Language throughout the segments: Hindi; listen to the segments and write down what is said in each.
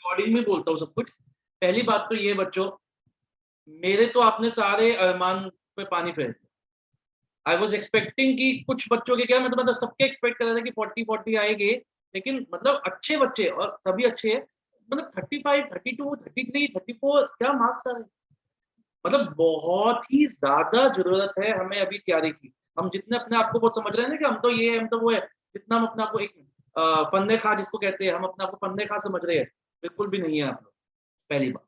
रिकॉर्डिंग में बोलता हूँ सब कुछ। पहली बात तो ये बच्चों, मेरे तो आपने सारे अरमान पे पानी फेर दिया। आई वाज एक्सपेक्टिंग कि कुछ बच्चों के क्या मतलब सबके एक्सपेक्ट कर रहा था कि 40 आएंगे, लेकिन मतलब अच्छे बच्चे और सभी अच्छे हैं, मतलब 35, 32, 33, 34 क्या मार्क्स आ रहे हैं। मतलब बहुत ही ज्यादा जरूरत है हमें अभी तैयारी की। हम जितने अपने आप को वो समझ रहे हैं ना कि हम तो ये है, हम तो वो है, जितना हम अपने आप को एक फन्ने खा जिसको कहते हैं, हम अपने आप को फन्ने खा समझ रहे हैं, बिल्कुल भी नहीं है आप लोग। पहली बात,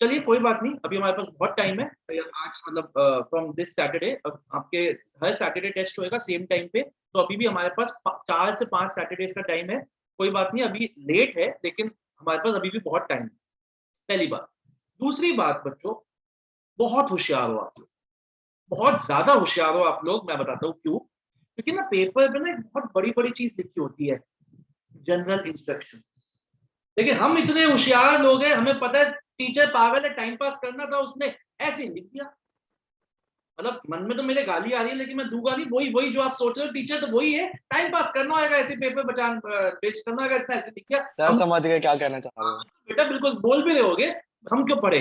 चलिए कोई बात नहीं, अभी हमारे पास बहुत टाइम है। आज मतलब फ्रॉम दिस सैटरडे आपके हर सैटरडे टेस्ट होएगा सेम टाइम पे, तो अभी भी हमारे पास 4 से 5 सैटरडेज का टाइम है। कोई बात नहीं, अभी लेट है लेकिन हमारे पास अभी भी बहुत टाइम है। पहली बात। दूसरी बात बच्चों, बहुत होशियार हो आप लोग, बहुत ज्यादा होशियार हो आप लोग। मैं बताता हूँ क्यों। क्योंकि ना पेपर पे ना एक बहुत बड़ी बड़ी चीज लिखी होती है, जनरल इंस्ट्रक्शंस। लेकिन हम इतने होशियार लोग हैं, हमें पता है टीचर पागल है, टाइम पास करना था उसने ऐसे लिख दिया। मतलब मन में तो मेरे गाली आ रही है, लेकिन मैं दूंगा नहीं। वही वही जो आप सोच रहे हो, टीचर तो वही है, टाइम पास करना होगा, ऐसे पेपर बचान पेश करना होगा, इतना ऐसे लिख दिया। सर हम समझ गए क्या कहना चाह रहे हो। बेटा बिल्कुल बोल भी रहे होगे, हम क्यों पढ़े।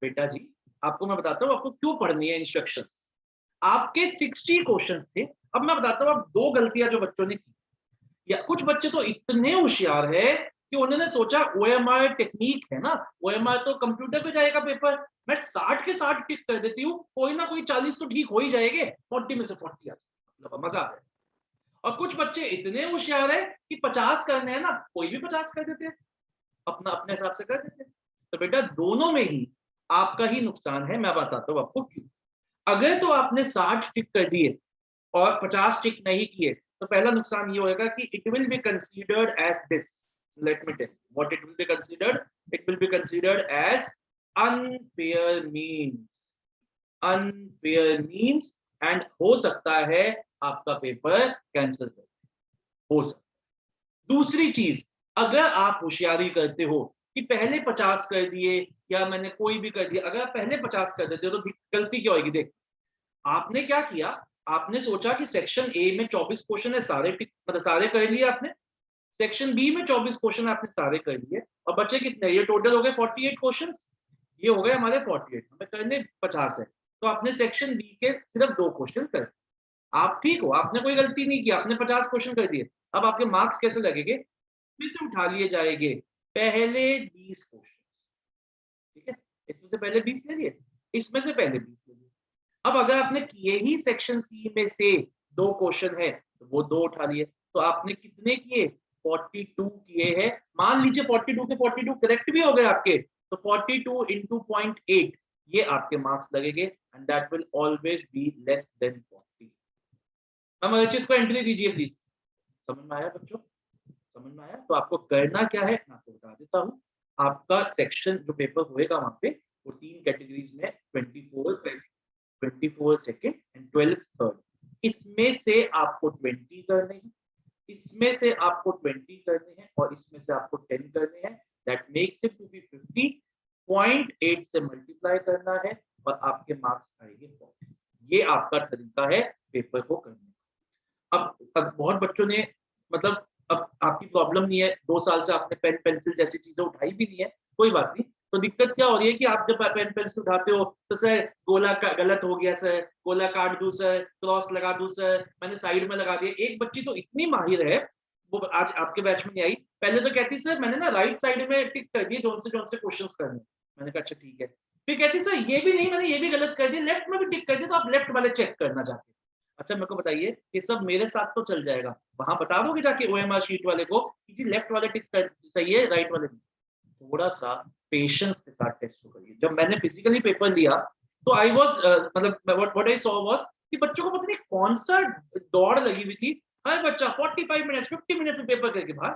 बेटा जी, आपको मैं बताता हूँ आपको क्यों पढ़नी है इंस्ट्रक्शंस। आपके 60 क्वेश्चंस थे। अब मैं बताता हूँ आप दो गलतियां जो बच्चों ने की। या कुछ बच्चे तो इतने होशियार है कि उन्होंने सोचा ओएमआर टेक्निक है ना, ओएमआर तो कंप्यूटर पे जाएगा पेपर, मैं 60 के 60 टिक कर देती हूँ, कोई ना कोई 40 तो ठीक हो ही जाएंगे, 40 में से 40 आ मतलब मजा आता है। और कुछ बच्चे इतने होशियार है कि 50 करने हैं ना, कोई भी 50 कर देते हैं, अपना अपने हिसाब से कर देते हैं। तो बेटा दोनों में ही आपका ही नुकसान है, मैं बताता हूँ आपको क्यों। अगर तो आपने 60 टिक कर दिए और 50 टिक नहीं किए, तो पहला नुकसान ये होगा कि it will be considered as this. Let me tell what it will be considered. It will be considered as unfair means. Unfair means and हो सकता है आपका पेपर कैंसिल कर, हो सकता है। दूसरी चीज, अगर आप होशियारी करते हो कि पहले 50 कर दिए या मैंने कोई भी कर दिया, अगर आप पहले 50 कर देते हो तो गलती क्या होगी। देख, आपने क्या किया, आपने सोचा कि सेक्शन ए में 24 क्वेश्चन है, सारे मतलब सारे कर लिए आपने। सेक्शन बी में 24 क्वेश्चन आपने सारे कर लिए, और बचे कितने, ये टोटल हो गए 48 क्वेश्चन। ये हो गए हमारे 48, हमें करने 50 है। तो आपने सेक्शन बी के सिर्फ 2 क्वेश्चन कर, आप ठीक हो, आपने कोई गलती नहीं की, आपने 50 क्वेश्चन कर दिए। अब आपके मार्क्स कैसे लगेंगे, इसमें से उठा लिए जाएंगे पहले 20 क्वेश्चन। ठीक है, इसमें से पहले 20 ले लिए, इसमें से पहले 20 ले लिए। अब अगर आपने किए ही सेक्शन सी में से 2 क्वेश्चन है, तो वो 2 उठा लिए, तो आपने कितने किए, 42 किए हैं। मान लीजिए 42 के 42 करेक्ट भी हो गए आपके, तो 42 इंटू 0.8 ये आपके मार्क्स लगेंगे, and that will always be less than 40। हम अरचित को एंट्री दीजिए प्लीज। समझ में आया बच्चों, समझ में आया। तो आपको करना क्या है मैं आपको बता देता हूँ। आपका सेक्शन जो पेपर होएगा वहां पे, वो 3 कैटेगरीज में, 24 सेकेंड एंड 12 थर्ड। इसमें से आपको 20 करने हैं, इसमें से आपको 20 करने हैं, और इसमें से आपको 10 करने हैं। That makes it to be 50। 0.8 से मल्टीप्लाई करना है और आपके मार्क्स आएंगे 40। ये आपका तरीका है पेपर को करने का। अब बहुत बच्चों ने मतलब, अब आपकी प्रॉब्लम नहीं है, 2 साल से आपने पेन पेंसिल जैसी चीजें उठाई भी नहीं है, कोई बात नहीं। तो दिक्कत क्या हो रही है कि आप जब पेन पेंसिल उठाते हो तो सर गोला का गलत हो गया, सर गोला काट दूं, सर क्रॉस लगा दूं, सर मैंने साइड में लगा दिया। एक बच्ची तो इतनी माहिर है, वो आज आपके बैच में नहीं आई, पहले तो कहती सर मैंने ना राइट साइड में टिक कर दिए जोन से क्वेश्चन करने। मैंने कहा अच्छा ठीक है। फिर कहती सर ये भी नहीं, मैंने ये भी गलत कर दिया, लेफ्ट में भी टिक कर दिया, तो आप लेफ्ट वाले चेक करना जाके। अच्छा मेरे को बताइए, ये सब मेरे साथ तो चल जाएगा, वहां बता दोगे जाके ओएमआर शीट वाले को कि जी लेफ्ट वाले टिक सही है, राइट वाले नहीं। थोड़ा सा पेशेंस के साथ टेस्ट को करिए। जब मैंने फिजिकली पेपर लिया तो आई वाज मतलब व्हाट आई सॉ वाज कि बच्चों को पता नहीं कौन सा दौड़ लगी हुई थी। हर बच्चा 45 मिनट्स 50 मिनट में पेपर करके बाहर,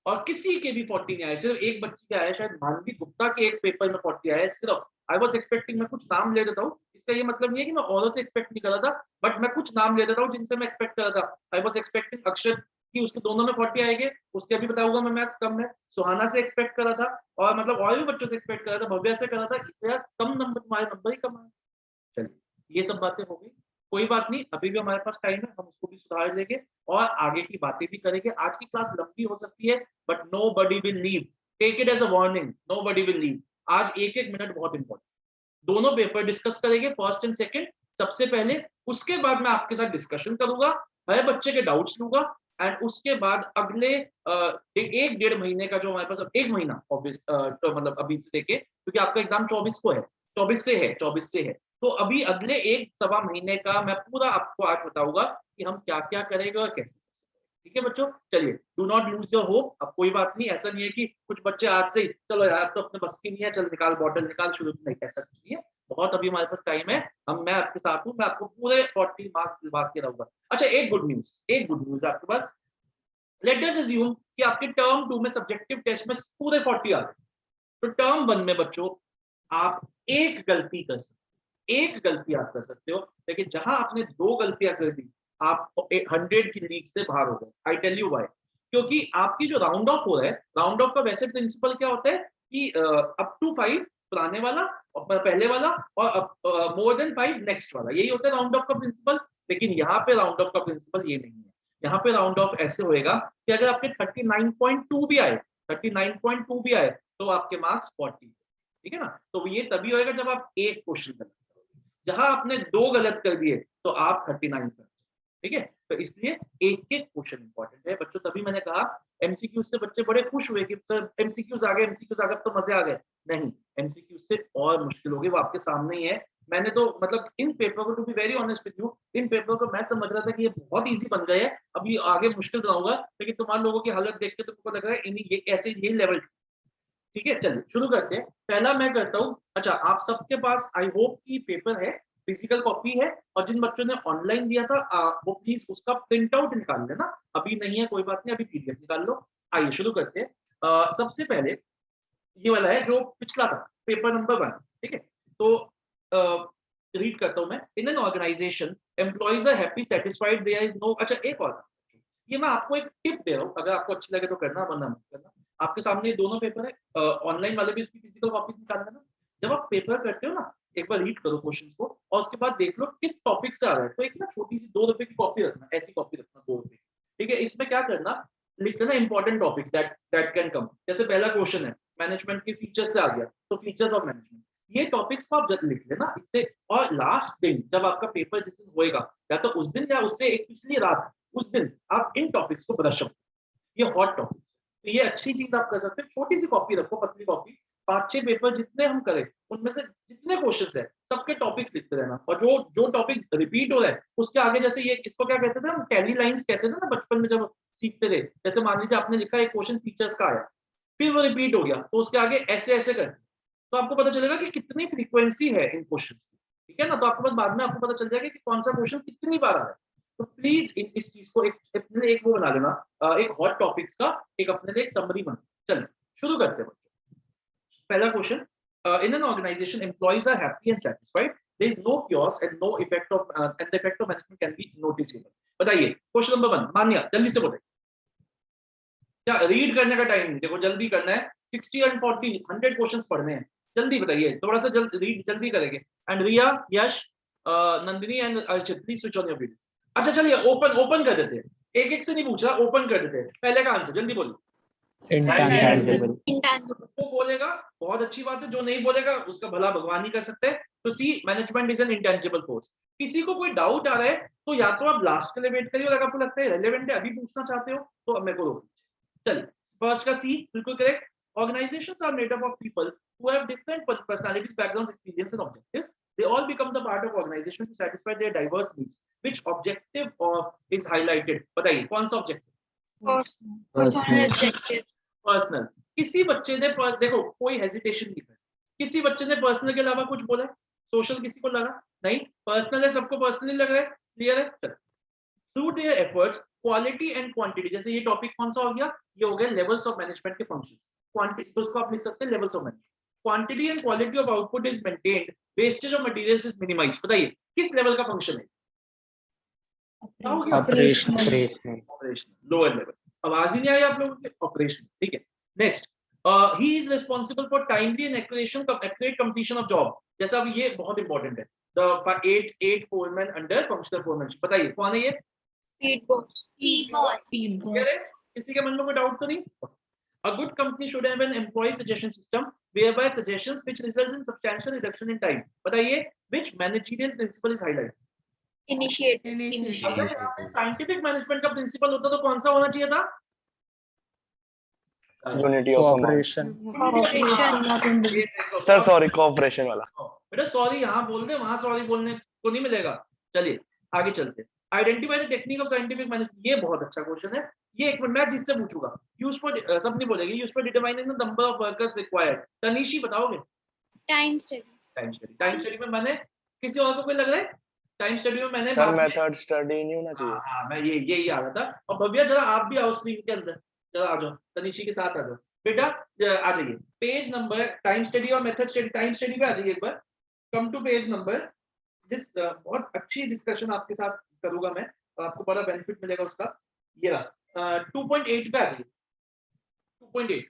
और किसी के भी 40 नहीं आए, सिर्फ एक बच्ची के आया, शायद मानवी गुप्ता के एक पेपर में 40 आया सिर्फ। आई वाज एक्सपेक्टिंग, मैं कुछ नाम ले देता हूँ, इसका ये मतलब नहीं है कि मैं औरों से एक्सपेक्ट नहीं कर रहा था, बट मैं कुछ नाम ले देता हूँ जिनसे मैं एक्सपेक्ट कर रहा था। आई वाज एक्सपेक्टिंग अक्षर कि उसके दोनों में 40 आएंगे, उसके अभी बताऊंगा मैं मैथ्स कम है। सुहाना से एक्सपेक्ट कर रहा था, और मतलब और भी बच्चों से एक्सपेक्ट कर रहा था, भव्या से कर रहा था कि यार कम नंबर, तुम्हारे नंबर ही कम आए। चलिए ये सब बातें हो गई, कोई बात नहीं, अभी भी हमारे पास टाइम है, हम उसको भी सुधार लेंगे और आगे की बातें भी करेंगे। आज की क्लास लंबी हो सकती है, but nobody will leave. Take it as a warning, nobody will leave. आज 1-1 मिनट बहुत इंपॉर्टेंट, दोनों पेपर डिस्कस करेंगे, फर्स्ट एंड सेकंड सबसे पहले, उसके बाद मैं आपके साथ डिस्कशन करूंगा, हर बच्चे के डाउट्स लूंगा, एंड उसके बाद अगले 1-1.5 महीने का जो हमारे पास, 1 महीना ऑब्वियस, तो मतलब अभी से लेके, क्योंकि आपका एग्जाम 24 को है, 24 से है, तो अभी अगले 1-1.25 महीने का मैं पूरा आपको आज बताऊंगा कि हम क्या क्या करेंगे और कैसे। ठीक है बच्चों, चलिए, do not lose your hope. अब कोई बात नहीं, ऐसा नहीं है कि कुछ बच्चे आज से ही चलो यार तो अपने बस की नहीं है, चल निकाल बॉटल निकाल, शुरू नहीं, ऐसा कुछ नहीं है, बहुत अभी हमारे पास टाइम है, मैं आपके साथ हूँ, मैं आपको पूरे 40 मार्क्स दिलवा के रहूंगा। अच्छा, एक गुड न्यूज आपके पास, लेट अस अज्यूम कि आपके टर्म 2 में सब्जेक्टिव टेस्ट में पूरे 40 आ गए, तो टर्म 1 में बच्चों आप एक गलती कर सकते हो, एक गलती आप कर सकते हो, लेकिन जहां आपने 2 गलतियां कर दी आप 100 की लीग से बाहर हो गए। आई टेल यू व्हाई, क्योंकि आपकी जो राउंड ऑफ हो रहा है, राउंड ऑफ का वैसे प्रिंसिपल क्या होता है कि अप टू 5 पुराने वाला और पहले वाला, और मोर देन 5 नेक्स्ट वाला, यही होता है राउंड ऑफ का प्रिंसिपल। लेकिन यहाँ पे राउंड ऑफ का प्रिंसिपल ये नहीं है, यहाँ पे राउंड ऑफ ऐसे होएगा कि अगर आपके 39.2 भी आए, 39.2 भी आए, तो आपके मार्क्स 40, ठीक है ना। तो ये तभी होएगा जब आप एक क्वेश्चन गलत करोगे, जहां आपने 2 गलत कर दिए तो आप 39 पर, ठीक है। तो इसलिए एक एक क्वेश्चन इंपॉर्टेंट है बच्चों, तभी मैंने कहा एमसीक्यूज से बच्चे बड़े खुश हुए कि सर एमसीक्यूज आ गए तो मजे आ गए। नहीं, एमसीक्यूज से और मुश्किल होगी, वो आपके सामने ही है। मैंने तो मतलब इन पेपर को, to be very honest with you, इन पेपर को मैं समझ रहा था कि ये बहुत इजी बन गए हैं, अभी आगे मुश्किल बनाऊंगा, लेकिन तुम्हारे लोगों की हालत देख के तो मुझको लग रहा है इन्हीं ये ऐसे यही लेवल। ठीक है, चलिए शुरू करते हैं। पहला मैं करता हूँ, अच्छा आप सबके पास आई होप की पेपर है, फिजिकल कॉपी है, और जिन बच्चों ने ऑनलाइन दिया था वो प्लीज उसका प्रिंट आउट निकाल लेना, अभी नहीं है कोई बात नहीं, अभी पीडीएफ निकाल लो। आइए शुरू करते हैं। सबसे पहले ये वाला है जो पिछला था, पेपर नंबर 1, ठीक है। तो रीड करता हूं मैं, in an organisation employees are happy satisfied, there is no, अच्छा एक और, ये मैं आपको एक टिप दे रहा हूँ, अगर आपको अच्छी लगे तो करना, वरना मत करना। आपके सामने ये दोनों पेपर है, ऑनलाइन वाले भी इसकी फिजिकल कॉपीज निकाल लेना। जब आप पेपर करते हो ना, एक बार रीड करो क्वेश्चन को, और उसके बाद देख लो किस टॉपिक से आ रहा है, तो एक ना छोटी सी 2 रुपए की कॉपी रखना, ऐसी कॉपी रखना 2 रुपए, ठीक है। इसमें क्या करना, लिख देना important topics that can come, जैसे पहला क्वेश्चन है मैनेजमेंट के फीचर्स से आ गया, तो फीचर्स ऑफ मैनेजमेंट, ये टॉपिक्स को आप जब लिख लेना इससे, और लास्ट दिन जब आपका पेपर जिस दिन होएगा, या तो उस दिन या उससे एक पिछली रात, उस दिन आप इन टॉपिक्स को ब्रश अप, ये हॉट टॉपिक्स, तो ये अच्छी चीज आप कर सकते हो। छोटी सी कॉपी रखो, पतली कॉपी, 5-6 पेपर जितने हम करें उनमें से जितने क्वेश्चंस है सबके टॉपिक्स लिखते रहना, और जो जो टॉपिक रिपीट हो रहा है उसके आगे, जैसे ये इसको क्या कहते थे हम, टैली लाइंस कहते थे ना बचपन में जब सीखते थे, जैसे मान लीजिए आपने लिखा एक क्वेश्चन फीचर्स का आया, फिर वो रिपीट हो गया, तो उसके आगे ऐसे ऐसे कर, तो आपको पता चलेगा कि कितनी फ्रीक्वेंसी है इन क्वेश्चन की, ठीक है ना। तो आपको बस बाद में आपको पता चल जाएगा कि कौन सा क्वेश्चन कितनी बार आ रहा है। तो प्लीज इस चीज को एक वो बना लेना, एक हॉट टॉपिक्स का एक अपने लिए एक समरी बना। चलिए शुरू करते हैं बच्चों। पहला question, in an organisation employees are happy and satisfied, there is no chaos and no effect of and the effect of management can be noticeable। बताइए क्वेश्चन नंबर 1, मान्या जल्दी से बोले, क्या रीड करने का टाइम देखो, जल्दी करना है, 60 एंड 40 100 क्वेश्चंस पढ़ने हैं, जल्दी बताइए, थोड़ा सा रीड जल्दी करेंगे। And Riya, Yash, Nandini and Archit, please switch on your video. अच्छा चलिए ओपन ओपन कर देते हैं, एक एक से नहीं पूछ रहा, ओपन कर देते हैं। पहले का आंसर जल्दी बोलिए। इंटेंजिबल। वो बोलेगा बहुत अच्छी बात है, जो नहीं बोलेगा उसका भला भगवान ही कर सकते हैं। तो see, management is an intangible force. किसी को कोई डाउट आ रहा है तो या तो आप लास्ट के लिए वेट करिए, अगर आपको लगता है रेलेवेंट है, अभी पूछना चाहते हो तो अब मेरे को रोक दीजिए। चलिए फर्स्ट का सी बिल्कुल correct. Organizations are made up of people who have different personalities, backgrounds, experience, and objectives. They all become the part of organization to satisfy their diverse needs. Which objective is highlighted? बताइए कौन सा objective? पर्सनल। किसी बच्चे ने देखो कोई हेजिटेशन नहीं कर, किसी बच्चे ने पर्सनल के अलावा कुछ बोला, सोशल किसी को लगा नहीं, पर्सनल है, सबको पर्सनली लग रहा है, क्लियर है। चलो, through their efforts quality and quantity, जैसे ये टॉपिक कौन सा हो गया, ये हो गया लेवल्स ऑफ मैनेजमेंट के फंक्शंस। क्वांटिटी तो उसको आप लिख सकते हैं levels of management. Quantity and quality of output is maintained, wastage of materials is minimised. बताइए किस लेवल का फंक्शन है? ऑपरेशनल। Lower level. आवाज ही नहीं आई आप लोगों के, ऑपरेशन, ठीक है। Next, he is responsible for timely and accurate completion of job। जैसा अब ये बहुत इंपॉर्टेंट है, the 8 foremen under functional foremanship। बताइए कौन है ये? Speed boss. किसी के मन में कोई डाउट तो नहीं? A good company should have an employee suggestion system whereby suggestions which result in substantial reduction in time. बताइए which managerial principle is highlighted? Initiative. अगर यहाँ पे साइंटिफिक मैनेजमेंट का प्रिंसिपल होता तो कौन सा होना चाहिए था? Unity of command. Cooperation. Sir sorry, cooperation वाला। बेटा सॉरी यहाँ बोल दे, वहां सॉरी बोलने को नहीं मिलेगा। चलिए आगे चलते। Identify the technique of scientific management, ये बहुत अच्छा क्वेश्चन है। ये एक मिनट मैं जिससे पूछूंगा, यूज फॉर सब नहीं बोलेगी, use for determining the number of workers required. Tanishi बताओगे? Time study. टाइम स्टडी में मैंने किसी और को कोई लग रहा है? टाइम स्टडी में मैंने सर मेथड स्टडी नहीं होना चाहिए। हाँ मैं यही आ रहा था। और भव्या जरा आप भी आओ स्क्रीन के अंदर, जरा आ जाओ, तनीशी के साथ आ जाओ बेटा, आ जाइए पेज नंबर, टाइम स्टडी और मेथड स्टडी, टाइम स्टडी पे आ जाइए एक बार। Come to page number, this बहुत अच्छी डिस्कशन आपके साथ करूंगा मैं, और आपको बड़ा बेनिफिट मिलेगा उसका। ये रहा 2.8 पे आ जाइए, 2.8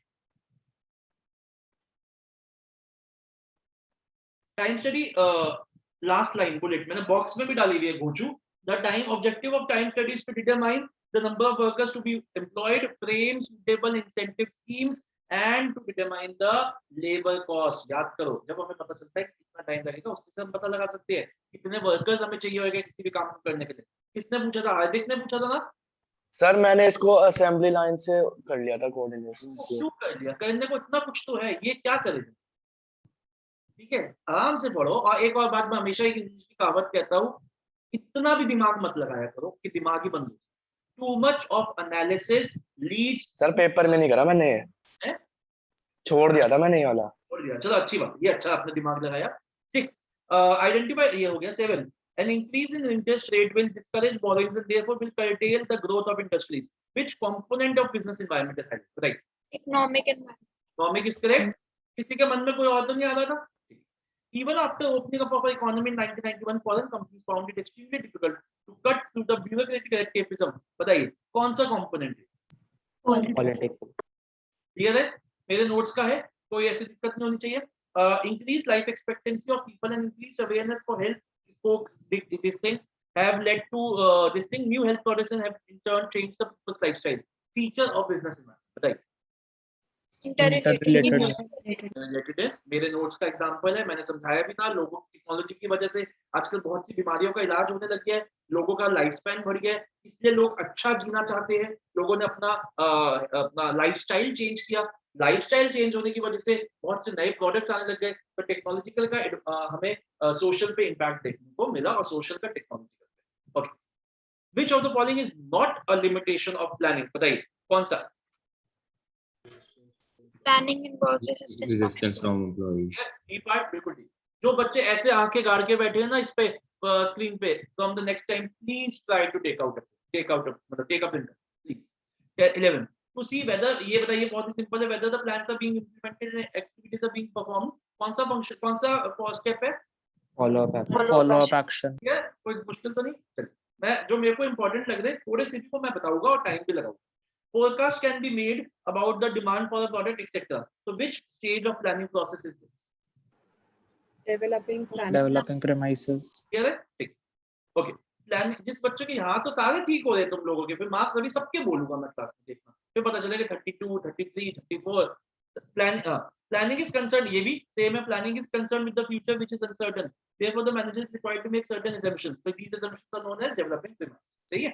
time study. Last line bullet मैंने बॉक्स में भी डाली हुई है घोचू। The time objective of time study is to determine the number of workers to be employed, frame suitable incentive schemes and to determine the labor cost। याद करो, जब हमें पता चलता है कितना टाइम लगेगा उससे हम पता लगा सकते हैं कितने वर्कर्स हमें चाहिए होंगे किसी भी काम को करने के लिए। किसने पूछा था? हार्दिक ने पूछा था ना सर। मैंने इसको असेंबली लाइन से कर लिया था कोऑर्डिनेशन। क्यों कर लिया? करने को इतना कुछ तो है, ये क्या करेगा? ठीक है आराम से पढ़ो। और एक और बात मैं हमेशा एक इंग्लिश की कहावत कहता हूँ, इतना भी दिमाग मत लगाया करो कि दिमाग ही बंद हो। Too much of analysis leads। Sir paper में नहीं करा मैंने, छोड़ दिया था मैंने ये वाला। छोड़ दिया, चलो अच्छी बात, ये अच्छा आपने दिमाग लगाया। 6 आइडेंटिफाई, ये हो गया। 7 an increase in interest rate will discourage borrowings and therefore will curtail the growth of industries. Which component of business environment is highlighted? Right, Economic environment. economic is correct। किसी के मन में कोई और तो नहीं आ रहा था? Even after opening up of our economy in 1991, foreign companies found it extremely difficult to cut through the bureaucratic escapism। बताइए कौन सा कंपोनेंट है? Politics. क्लियर है? मेरे नोट्स का है, कोई ऐसी दिक्कत नहीं होनी चाहिए। Increase life expectancy of people and increase awareness for health को this thing have led to this thing new health products and have in turn changed the people's lifestyle। feature of business environment बताइए। Interrelatedness। मेरे नोट्स का एग्जांपल है, मैंने समझाया भी था। लोगों टेक्नोलॉजी की वजह से आजकल बहुत सी बीमारियों का इलाज होने लग गया है, लोगों का लाइफ स्पैन बढ़ गया है, इसलिए लोग अच्छा जीना चाहते हैं। लोगों ने अपना लाइफस्टाइल चेंज किया, लाइफस्टाइल चेंज होने की वजह से बहुत से नए प्रोडक्ट्स आने लग गए। तो टेक्नोलॉजिकल का हमें सोशल पे इम्पैक्ट देखने को मिला और सोशल का टेक्नोलॉजिकल पे। Okay, which of the following is not a limitation of planning? बताइए कौन सा? Planning involves resistance from employees। ये पार्ट बिल्कुल ठीक। जो बच्चे ऐसे आंखें गाड़ के बैठे हैं ना इस पे स्क्रीन पे, from the next time please try to take out मतलब take a printer please. 11 to see whether, ये बताइए बहुत ही सिंपल है, whether the plans are being implemented and activities are being performed. कौन सा फंक्शन, कौन सा स्टेप है? Follow up action। ठीक है, कोई मुश्किल तो नहीं। चलिए मैं जो मेरे को इंपॉर्टेंट लग रहे हैं थोड़े से को मैं बताऊंगा और टाइम भी लगाऊंगा। Forecast can be made about the demand for a product, etc. So, which stage of planning process is this? developing planning. Developing premises। Clear है? ठीक। Okay. Planning, जिस बच्चों के यहाँ तो सारे ठीक हो रहे तुम लोगों के, फिर मार्क्स अभी सबके बोलूंगा मैं क्लास में, देखना फिर पता चलेगा 32, 33, 34। Planning is concerned, ये भी same है। Planning is concerned with the future which is uncertain. Therefore, the manager is required to make certain assumptions. So, these assumptions are known as developing premise। सही है?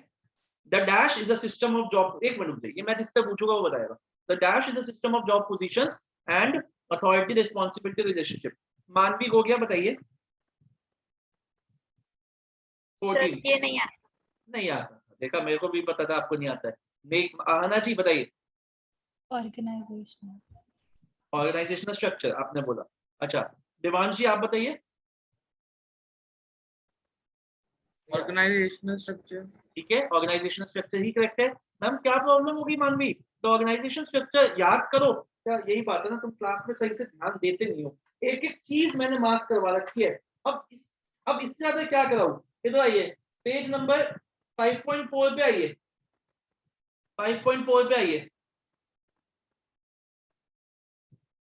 The dash is a system of job। एक मिनट ये मैं जिससे पूछूंगा वो बताएगा। The dash is a system of job positions and authority responsibility relationship। मानवी हो गया, बताइए। 14 ये नहीं आता। नहीं आता, देखा मेरे को भी पता था आपको नहीं आता है। आना जी बताइए। ऑर्गेनाइजेशनल स्ट्रक्चर आपने बोला। अच्छा देवांशी आप बताइए। Organisational structure. ठीक है, ऑर्गेनाइजेशनल स्ट्रक्चर ही करेक्ट है। मैम क्या प्रॉब्लम होगी मानवी? तो ऑर्गेनाइजेशन स्ट्रक्चर याद करो। क्या यही बात है ना, तुम क्लास में सही से ध्यान देते नहीं हो। एक एक चीज मैंने मार्क करवा रखी है। अब इससे ज्यादा क्या कराऊं? इधर आइए, पेज नंबर 5.4 पे आइए, 5.4 पे आइए।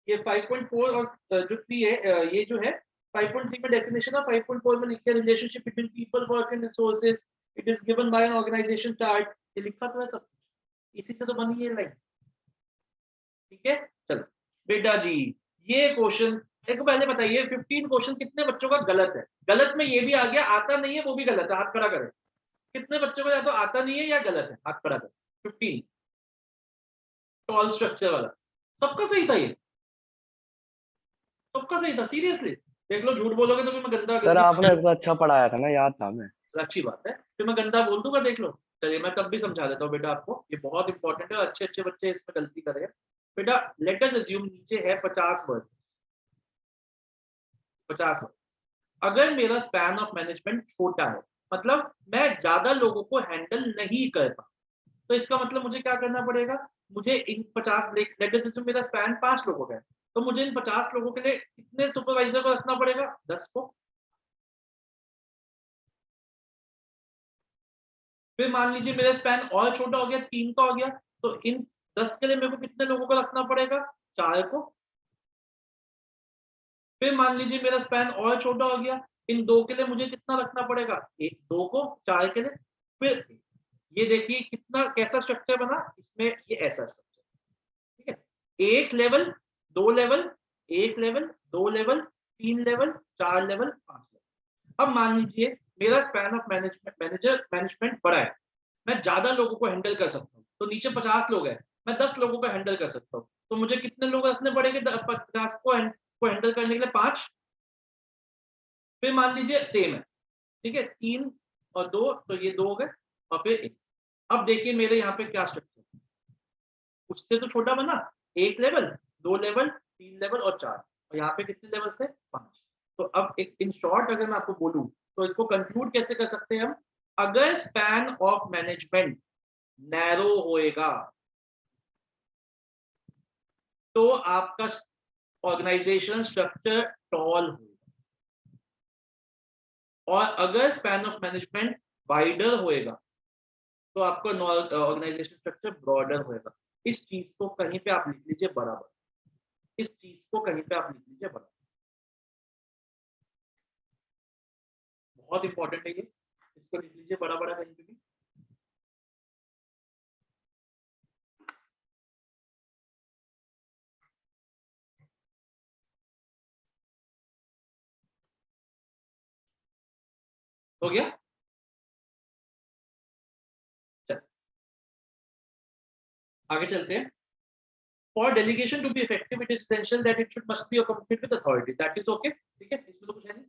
ये 5.4 और जो 3 है, ये जो है 5.3 में डेफिनेशन है, 5.4 में लिखा है relationship between people, work and resources. It is given by an organisation chart. ये लिखा तो है सब, इसी से तो बनी ये लाइन। ठीक है, चलो बेटा जी ये क्वेश्चन एक पहले बताइए 15 क्वेश्चन कितने बच्चों का गलत है? गलत में ये भी आ गया, आता नहीं है वो भी गलत है, हाथ खड़ा करें। कितने बच्चों को या तो आता नहीं है या गलत है, हाथ खड़ा करें। 15 टॉल स्ट्रक्चर वाला सबका सही था, ये सबका सही था, सीरियसली देख लो, झूठ बोलोगे तो मैं गंदा सर आपने इतना अच्छा पढ़ाया था ना, याद था हमें। अच्छी बात है, फिर मैं गंदा बोल दूंगा, देख लो। चलिए मैं तब भी समझा देता हूँ बेटा आपको, ये बहुत इंपॉर्टेंट है, अच्छे अच्छे बच्चे इसमें गलती कर रहे हैं। बेटा लेट अस अज्यूम नीचे है 50 वर्ड, 50 वर्ड। अगर मेरा स्पैन ऑफ मैनेजमेंट छोटा है, मतलब मैं ज्यादा लोगों को हैंडल नहीं कर पाता, तो इसका मतलब मुझे क्या करना पड़ेगा? मुझे इन 50 लेट अस अज्यूम मेरा स्पैन 5 लोगों का है, तो मुझे इन 50 लोगों के लिए कितने सुपरवाइजर को रखना पड़ेगा? 10 को। फिर मान लीजिए मेरा स्पैन और छोटा हो गया, 3 का हो गया, तो इन 10 के लिए मेरे को कितने लोगों को रखना पड़ेगा? 4 को। फिर मान लीजिए मेरा स्पैन और छोटा हो गया, इन 2 के लिए मुझे कितना रखना पड़ेगा? 2 को 4 के लिए। फिर ये देखिए कितना कैसा स्ट्रक्चर बना इसमें, ये ऐसा स्ट्रक्चर, ठीक है। 1 level, 2 level, 1 level, 2 level, 3 level, 4 level, 5 level. अब मान लीजिए मेरा स्पैन ऑफ मैनेजमेंट बड़ा है, मैं ज्यादा लोगों को हैंडल कर सकता हूँ, तो नीचे 50 लोग हैं, मैं 10 लोगों को हैंडल कर सकता हूँ, तो मुझे कितने लोग रखने पड़ेंगे? 50 को हैंडल करने के लिए 5। फिर मान लीजिए सेम है, ठीक है, 3 और 2, तो ये 2 हो गए, और फिर 1। अब देखिए मेरे यहाँ पे क्या स्ट्रक्चर है, उससे तो छोटा बना, 1 लेवल, 2 लेवल, 3 लेवल और 4, और यहाँ पे कितने लेवल थे? 5। तो अब एक इन शॉर्ट अगर मैं आपको बोलूं तो इसको कंक्लूड कैसे कर सकते हैं हम? अगर स्पैन ऑफ मैनेजमेंट नैरो होएगा तो आपका ऑर्गेनाइजेशन स्ट्रक्चर टॉल होगा, और अगर स्पैन ऑफ मैनेजमेंट वाइडर होएगा तो आपका ऑर्गेनाइजेशन स्ट्रक्चर ब्रॉडर होएगा। इस चीज को कहीं पे आप लिख लीजिए बराबर, इस चीज को कहीं पे आप लिख लीजिए बराबर, बहुत इंपॉर्टेंट है ये, इसको लिख लीजिए बड़ा बड़ा कहीं पे भी। हो गया? चल आगे चलते हैं। For delegation to be effective, it is essential that it should must be accompanied with authority. That is okay. ठीक है, इसमें तो कुछ है नहीं।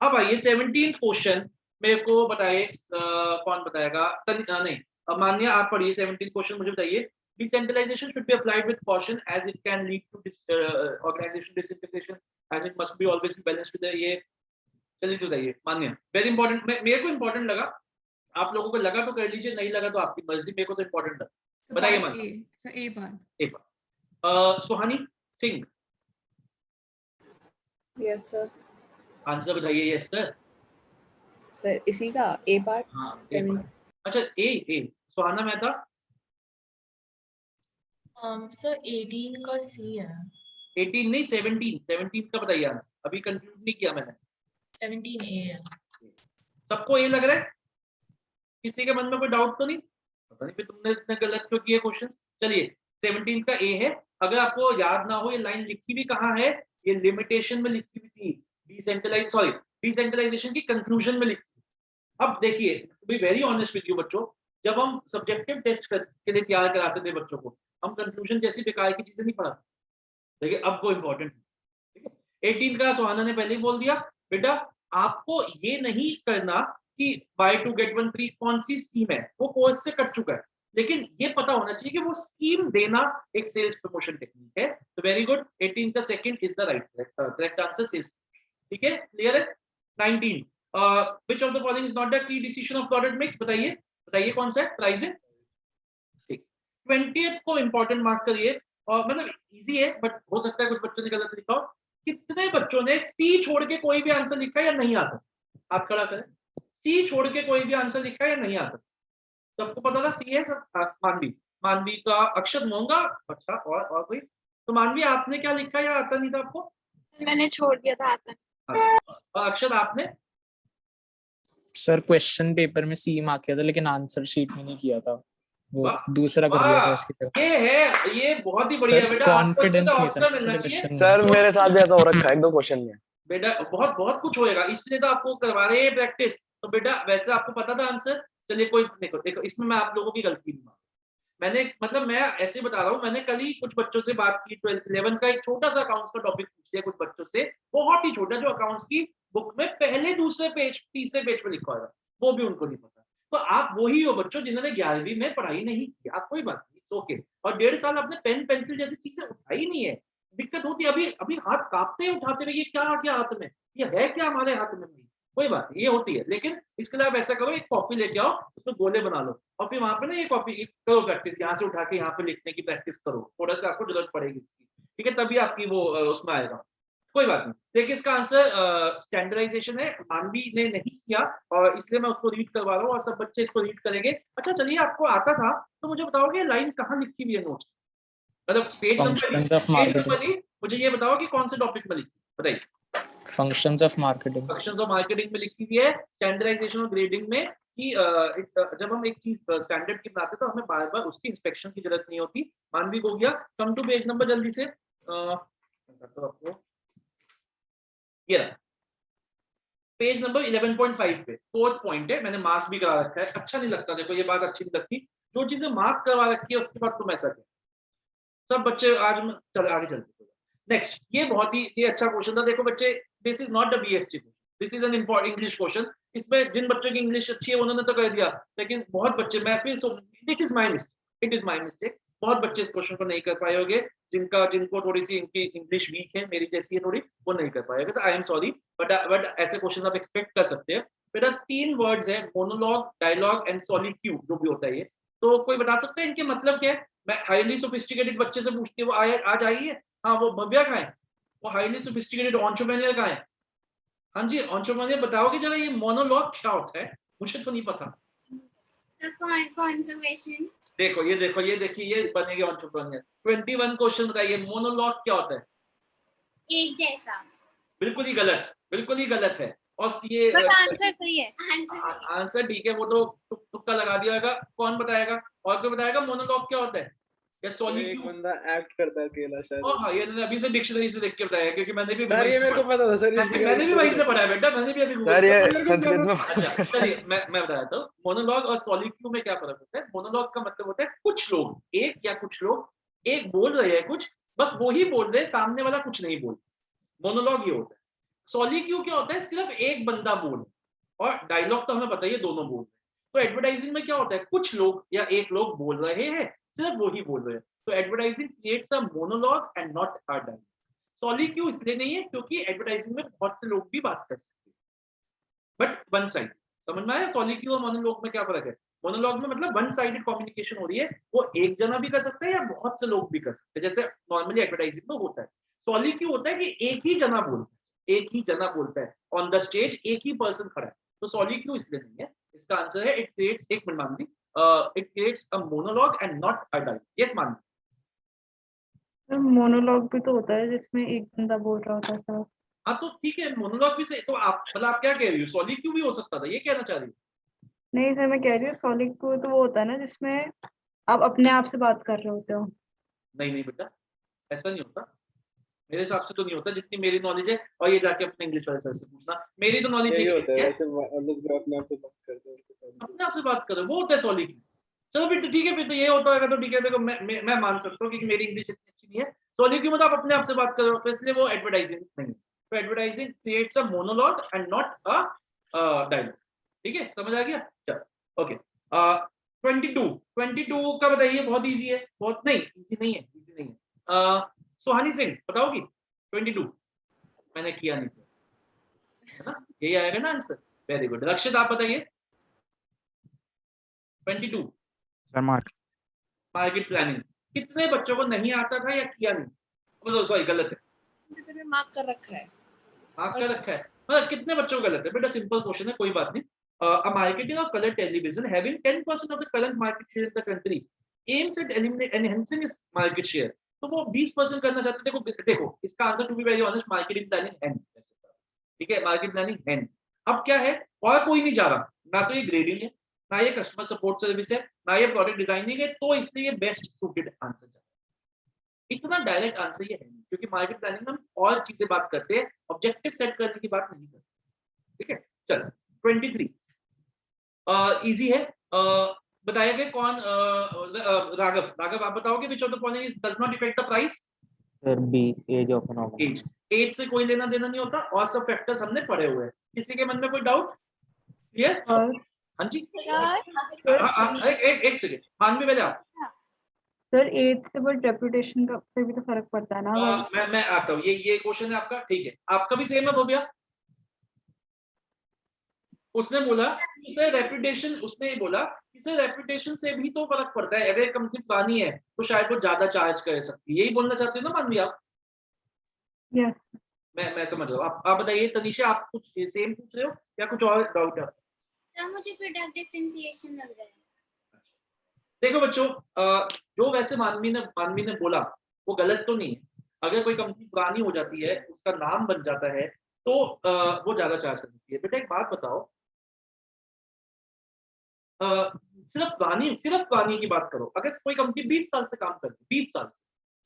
अब आइए 17th क्वेश्चन मेरे को बताइए, कौन बताएगा? नहीं, अब मानिए आप पढ़िए 17th क्वेश्चन, मुझे बताइए। Decentralization should be applied with caution as it can lead to organization disintegration as it must be always balanced with the ये। चलिए बताइए, मानिए वेरी इंपॉर्टेंट, मेरे को इंपॉर्टेंट लगा, आप लोगों को लगा तो कर लीजिए, नहीं लगा तो आपकी मर्जी, मेरे को तो इंपॉर्टेंट लगा। बताइए मान ए पार्ट। सुहानी सिंह, यस सर। आंसर बताइए। Yes sir. सर इसी का ए पार्ट। हाँ A part। अच्छा ए सुहाना मेहता। सर 18 का सी है। 18 नहीं 17 का बताइए आंसर, अभी कंक्लूड नहीं किया मैंने। 17 ए है। सबको ए लग रहा है? किसी के मन में कोई डाउट तो नहीं? पता नहीं फिर तुमने इतने गलत क्यों किए क्वेश्चन। चलिए 17 का ए है। अगर आपको याद ना हो ये लाइन लिखी भी कहाँ है, ये लिमिटेशन में लिखी हुई थी, डिसेंट्रलाइजेशन की कंक्लूजन में लिखी। अब देखिए to be very honest with you बच्चों, जब हम सब्जेक्टिव टेस्ट के लिए तैयार कराते थे बच्चों को, हम कंक्लूजन जैसी बेकार की चीजें नहीं पढ़ाते। देखिए अब वो इंपॉर्टेंट है, ठीक है। 18 का सुहाना ने पहले ही बोल दिया, बेटा आपको ये नहीं करना कि buy two get one free कौन सी स्कीम है, वो कोर्स से कट चुका है, लेकिन ये पता होना चाहिए कि वो स्कीम देना एक सेल्स प्रमोशन टेक्निक है। तो वेरी गुड, 18 का second is the right correct answer, sales. ठीक है, क्लियर है। 19 which of the following is not the key decision of product mix, बताइए बताइए कौन सा है? प्राइसिंग। ठीक, 20th को इंपॉर्टेंट मार्क करिए, और मतलब इजी है बट हो सकता है कुछ बच्चों ने गलत लिखा हो। कितने बच्चों ने सी छोड़ के कोई भी आंसर लिखा है या नहीं आता? हाथ खड़ा करें। सी छोड़ के कोई भी आंसर लिखा है या नहीं आता? सबको पता था सी है सब। मानवी, मानवी का अक्षर मोंगा। अच्छा, और कोई? तो मानवी आपने क्या लिखा या आता नहीं था आपको? मैंने छोड़ दिया था आता। और अक्षर आपने? सर क्वेश्चन पेपर में सी मार्क किया था लेकिन आंसर शीट में नहीं किया था। वो वाह, दूसरा कर दिया था वाह, उसकी जगह। ये बहुत ही बढ़िया है बेटा, आपको कॉन्फिडेंस नहीं था हौसला मिलना चाहिए क्वेश्चन में। सर मेरे साथ भी ऐसा हो रखा है एक दो क्वेश्चन में। बेटा। बहुत बहुत कुछ होएगा, इसलिए तो आपको करवा रहे हैं प्रैक्टिस। तो बेटा वैसे आपको पता था आंसर, चलिए कोई देखो देखो इसमें मैं आप लोगों की गलती नहीं मानता। मैंने मतलब मैं ऐसे बता रहा हूँ, मैंने कल ही कुछ बच्चों से बात की, 12th 11 का एक छोटा सा अकाउंट्स का टॉपिक पूछ लिया कुछ बच्चों से, बहुत ही छोटा, जो अकाउंट्स की बुक में पहले दूसरे पेज तीसरे पेज पे लिखा होगा, वो भी उनको नहीं पता। तो आप वही हो बच्चों जिन्होंने 11वीं में पढ़ाई नहीं की, आप कोई बात नहीं, ओके। और 1.5 साल आपने पेन पेंसिल जैसी चीजें उठाई नहीं है, दिक्कत होती है। अभी अभी हाथ कांपते हैं उठाते हुए, ये क्या आ गया हाथ में, ये है क्या हमारे हाथ में, नहीं कोई बात नहीं, ये होती है। लेकिन इसके लिए आप ऐसा करो, एक कॉपी लेके आओ, उसमें गोले बना लो, और फिर वहां पे ना ये कॉपी करो प्रैक्टिस, यहाँ से उठा के यहाँ पे लिखने की प्रैक्टिस करो, थोड़ा सा आपको जरूरत पड़ेगी इसकी, ठीक है, तभी आपकी वो उसमें आएगा। कोई बात नहीं। देखिए इसका आंसर स्टैंडर्डाइजेशन है, मानवी ने नहीं किया, और इसलिए मैं उसको रीड करवा रहा हूँ और सब बच्चे इसको रीड करेंगे। अच्छा चलिए, आपको आता था तो मुझे बताओगे लाइन कहाँ लिखी हुई है नोट्स, मतलब page number functions of page marketing. Number नहीं, मुझे ये बताओ कि कौन से टॉपिक में लिखी, बताइए। Functions of marketing. Functions of marketing में लिखी हुई है, स्टैंडर्डाइजेशन और ग्रेडिंग में, कि जब हम एक चीज स्टैंडर्ड की बनाते तो हमें बार बार उसकी इंस्पेक्शन की जरूरत नहीं होती। मानवी को गया, कम टू पेज नंबर जल्दी से, आपको ये पेज नंबर 11.5 पे फोर्थ पॉइंट है, मैंने मार्क भी करा रखा है, अच्छा नहीं लगता, देखो ये बात अच्छी नहीं लगती, जो चीजें मार्क करवा रखी है उसके बाद तुम ऐसा करो। सब बच्चे आज चल आगे चलते। नेक्स्ट, ये बहुत ही ये अच्छा क्वेश्चन था, देखो बच्चे, this is not the BST, this is an important English question. इसमें जिन बच्चों की इंग्लिश अच्छी है उन्होंने तो कर दिया, लेकिन बहुत बच्चे, मैं फिर it is my mistake, it is my mistake, बहुत बच्चे इस क्वेश्चन को नहीं कर पाए होंगे, जिनको थोड़ी सी इनकी इंग्लिश वीक है, मेरी जैसी है थोड़ी, वो नहीं कर पाएगा, तो आई एम सॉरी, बट ऐसे क्वेश्चन आप एक्सपेक्ट कर सकते हैं। बेटा 3 वर्ड्स है, मोनोलॉग, डायलॉग एंड सॉलिट्यूड, जो भी होता है ये, तो कोई बता सकता है इनके मतलब क्या है? मैं हाईली सोफिस्टिकेटेड बच्चे से पूछती हूँ, वो आज आई है, हाँ वो भव्या कहाँ है, वो हाईली सोफिस्टिकेटेड एंटरप्रेन्योर कहाँ है? हाँ जी, एंटरप्रेन्योर बताओगे जरा, ये मोनोलॉग क्या होता है, मुझे तो नहीं पता। सर कौन सा क्वेश्चन? देखो ये देखिए, ये बनेगा एंटरप्रेन्योर। 21 क्वेश्चन बताइए, मोनोलॉग क्या होता है? एक जैसा। बिल्कुल ही गलत, बिल्कुल ही गलत है। और ये बट आंसर सही है, आंसर ठीक है, वो तो तुक्का लगा दिया होगा, कौन बताएगा? और कोई बताएगा मोनोलॉग क्या होता है? या एक सॉलिट्यूड? बंदा एक्ट करता है अकेला शायद। हाँ, ये अभी से डिक्शनरी से देख के बताया, क्योंकि मैंने भी सर ये मेरे को पता था सर, मैंने भी वहीं से पढ़ा है बेटा, मैंने भी अभी गूगल सर से ये पढ़ा है। संस्कृत में अच्छा चलिए, मैं बताता हूँ, मोनोलॉग और सॉलिट्यूड में क्या फर्क होता है। मोनोलॉग का मतलब होता है कुछ लोग, एक या कुछ लोग एक बोल रहे हैं कुछ, बस वो ही बोल रहे हैं, सामने वाला कुछ नहीं बोल, मोनोलॉग ये होता है। सॉलिट्यूड क्या होता है? सिर्फ एक बंदा बोल, और डायलॉग तो हमें पता ही है, दोनों बोल। तो एडवर्टाइजिंग में क्या होता है? कुछ लोग या एक लोग बोल रहे हैं, सिर्फ वो ही बोल रहे हैं। तो advertising creates a monologue and not a dialogue. Solitude इसलिए नहीं है क्योंकि एडवर्टाइजिंग में बहुत से लोग भी बात कर सकते हैं, बट वन साइड। समझ में आया सॉलिट्यूड और मोनोलॉग में क्या फर्क है? मोनोलॉग में मतलब वन साइडेड कम्युनिकेशन हो रही है, वो एक जना भी कर सकता है या बहुत से लोग भी कर सकते हैं, जैसे नॉर्मली एडवर्टाइजिंग में होता है। सॉलिट्यूड होता है कि एक ही जना बोलता है, एक ही जना बोलता है ऑन द स्टेज, एक ही पर्सन खड़ा है। तो सॉलिट्यूड इसलिए नहीं है। इसका आंसर है इट क्रिएट्स, एक मिनट मान ली, it creates a monologue and not a dialogue. Yes मान ली। मोनोलॉग भी तो होता है जिसमें एक बंदा बोल रहा होता है सर। हाँ तो ठीक है, मोनोलॉग भी सही, तो आप मतलब आप क्या कह रही हो, सॉलिट्यूड भी हो सकता था, ये कहना चाह रही हो? नहीं सर, मैं कह रही हूँ सॉलिट्यूड तो वो होता है ना जिसमें आप अपने आप से बात कर रहे होते हो। नहीं नहीं बेटा, ऐसा नहीं होता, मेरे हिसाब से तो नहीं होता, जितनी मेरी नॉलेज है। और ये जाके अपने इंग्लिश वाले सर से पूछना, मेरी तो नॉलेज यही है होता है वैसे, मतलब जो अपने आप से बात करते हैं अपने आप से बात करो, वो होता है सॉलिट्यूड। चलो फिर तो ठीक है, फिर तो ये होता है तो ठीक है, देखो मैं मान सकता हूँ क्योंकि मेरी इंग्लिश इतनी अच्छी नहीं है। सॉलिट्यूड मतलब आप अपने आप से बात करो, तो इसलिए वो एडवर्टाइजिंग नहीं है। तो advertising creates a monologue and not a dialogue. ठीक है, समझ आ गया? चलो ओके। 22 का बताइए, बहुत इजी है, बहुत नहीं इजी नहीं है, इजी नहीं है। सुहानी सिंह बताओगी 22? मैंने किया नहीं सर, है ना, यही आएगा ना आंसर। Very good. रक्षित आप बताइए 22। सर मार्केट प्लानिंग कितने बच्चों को नहीं आता था या किया नहीं? सॉरी गलत है, पेपर में मार्क कर रखा है। मार्क कर रखा है, मतलब कितने बच्चों को गलत है? बेटा सिंपल क्वेश्चन है, कोई बात नहीं। A marketing of color television having 10% of the current market share in the country aims at enhancing its market share. तो वो 20% करना चाहते हैं। देखो इसका answer to be very honest marketing planning है, ठीक है, मार्केट प्लानिंग है। अब क्या है, और कोई नहीं जा रहा, ना तो ये ग्रेडिंग है, ना ये कस्टमर सपोर्ट सर्विस है, ना ये प्रोडक्ट डिजाइनिंग है, तो इसलिए ये बेस्ट सूटेड आंसर है। इतना डायरेक्ट आंसर ये है नहीं, क्योंकि मार्केट प्लानिंग में हम और चीजें बात करते हैं, ऑब्जेक्टिव सेट करने की बात नहीं करते। ठीक है, चलो 23 इजी है। बताया गया कौन राघव आप बताओगे which of the following does not effect the price? Sir B age of an age. Age से कोई लेना देना नहीं होता, और सब फैक्टर्स हमने पढ़े हुए हैं। किसी के मन में कोई डाउट? क्लियर? और हाँ जी, सर एक सेकंड, मान भी पहले आप। सर एज से बट रेपुटेशन का पे भी तो फर्क पड़ता है ना। मैं आता हूँ, ये क्वेश्चन है आपका, ठीक है, आपका भी सेम है भव्या। उसने बोला कि सर रेपुटेशन, उसने ये बोला कि सर रेपुटेशन से भी तो फर्क पड़ता है, अगर कंपनी पुरानी है तो शायद वो ज्यादा चार्ज कर सकती है, यही बोलना चाहते हो ना मानवी आप? यस मैं समझ रहा हूँ। आप बताइए तनीषा, आप कुछ सेम पूछ रहे हो या कुछ और डाउट है? सर मुझे प्रोडक्ट डिफरेंशिएशन लग रहा है। देखो बच्चों, जो वैसे मानवी ने बोला वो गलत तो नहीं है। अगर कोई कंपनी पुरानी हो जाती है, उसका नाम बन जाता है, तो वो ज्यादा चार्ज कर सकती है। बेटा एक बात बताओ, सिर्फ पुरानी की बात करो, अगर कोई कंपनी 20 साल से काम करती है, 20 साल से,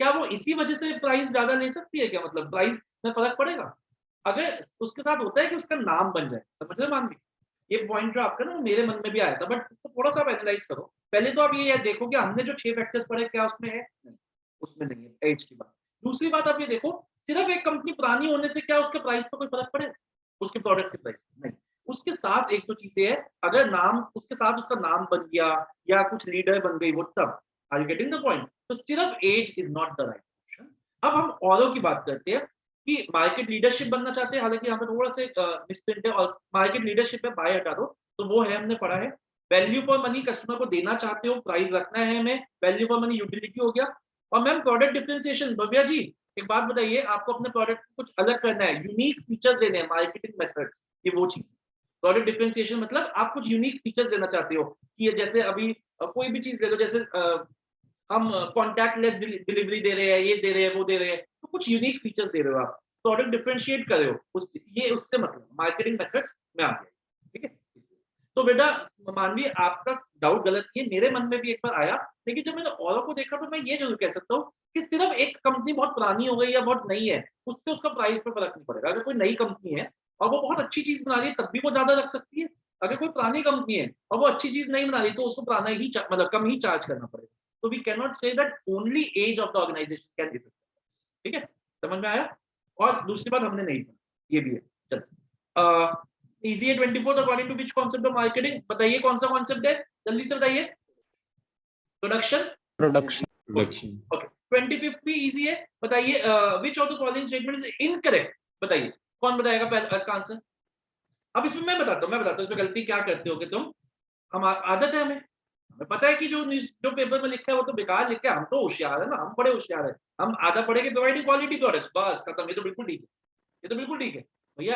क्या वो इसी वजह से प्राइस ज्यादा ले सकती है क्या? मतलब प्राइस में फर्क पड़ेगा? अगर उसके साथ होता है कि उसका नाम बन जाए, समझ रहे मानवी? ये पॉइंट जो आपका ना, वो मेरे मन में भी आया था, बट उसको थोड़ा सा एनालाइज करो। पहले तो आप ये देखो कि हमने जो 6 फैक्टर्स पढ़े, क्या उसमें है? नहीं, उसमें नहीं है एज की बात। दूसरी बात आप ये देखो, सिर्फ एक कंपनी पुरानी होने से क्या उसके प्राइस पर कोई फर्क पड़ेगा? उसके प्रोडक्ट के प्राइस नहीं। उसके साथ एक तो चीजें है, अगर नाम उसके साथ उसका नाम बन गया या कुछ लीडर बन गई, वो तब। Are you getting the point? तो सिर्फ age is not the right option. अब हम औरों की बात करते हैं कि मार्केट लीडरशिप बनना चाहते हैं, हालांकि यहाँ पे थोड़ा सा मिसप्रिंट है, और मार्केट लीडरशिप में बाय हटा दो, तो वो है, हमने पढ़ा है। वैल्यू फॉर मनी कस्टमर को देना चाहते हो, प्राइस रखना है हमें, वैल्यू फॉर मनी यूटिलिटी हो गया। और मैम प्रोडक्ट डिफरेंशिएशन, भव्या जी एक बात बताइए, आपको अपने प्रोडक्ट को कुछ अलग करना है, यूनिक फीचर देने हैं, मार्केटिंग मेथड्स, ये वो चीज। प्रोडक्ट डिफरेंशिएशन मतलब आप कुछ यूनिक फीचर्स देना चाहते हो, कि ये जैसे अभी कोई भी चीज ले लो, जैसे हम कॉन्टैक्टलेस डिलीवरी दे रहे हैं, ये दे रहे हैं, वो दे रहे हैं, तो कुछ यूनिक फीचर्स दे रहे हो आप, प्रोडक्ट डिफरेंशिएट कर रहे हो, ये उससे मतलब मार्केटिंग मेथड्स में आ गया। ठीक है, तो बेटा मानवीय आपका डाउट गलत नहीं है, मेरे मन में भी एक बार आया, लेकिन जब मैंने औरों को देखा तो मैं ये जरूर कह सकता हूँ कि सिर्फ एक कंपनी बहुत पुरानी हो गई या बहुत नई है, उससे उसका प्राइस पे फर्क नहीं पड़ेगा। अगर कोई नई कंपनी है और वो बहुत अच्छी चीज बना रही है, तब भी वो ज्यादा रख सकती है। अगर कोई पुरानी कंपनी है और वो अच्छी चीज नहीं बना रही, तो उसको पुराना ही मतलब कम ही चार्ज करना पड़ेगा। तो we can not say that only age of the organisation can define. ठीक है, समझ में आया? और दूसरी बात हमने नहीं पढ़ा, ये भी है। चलो इजी है 24 according to which concept of marketing? बताइए कौन सा कॉन्सेप्ट है, जल्दी से बताइए। प्रोडक्शन। ओके, 25 भी इजी है। बताइए विच of the following statement is incorrect? बताइए कौन बताएगा पहले इसका आंसर? अब इसमें मैं बताता हूँ इसमें गलती क्या करते होगे तुम। हम आदत है, हमें पता है कि जो पेपर में लिखा है वो तो बेकार लिखा है, हम तो होशियार है ना, हम बड़े होशियार है, हम आधा पढ़े के प्रोवाइडिंग क्वालिटी प्रोडक्ट्स, बस खत्म। ये तो बिल्कुल ठीक है, ये तो बिल्कुल ठीक है भैया।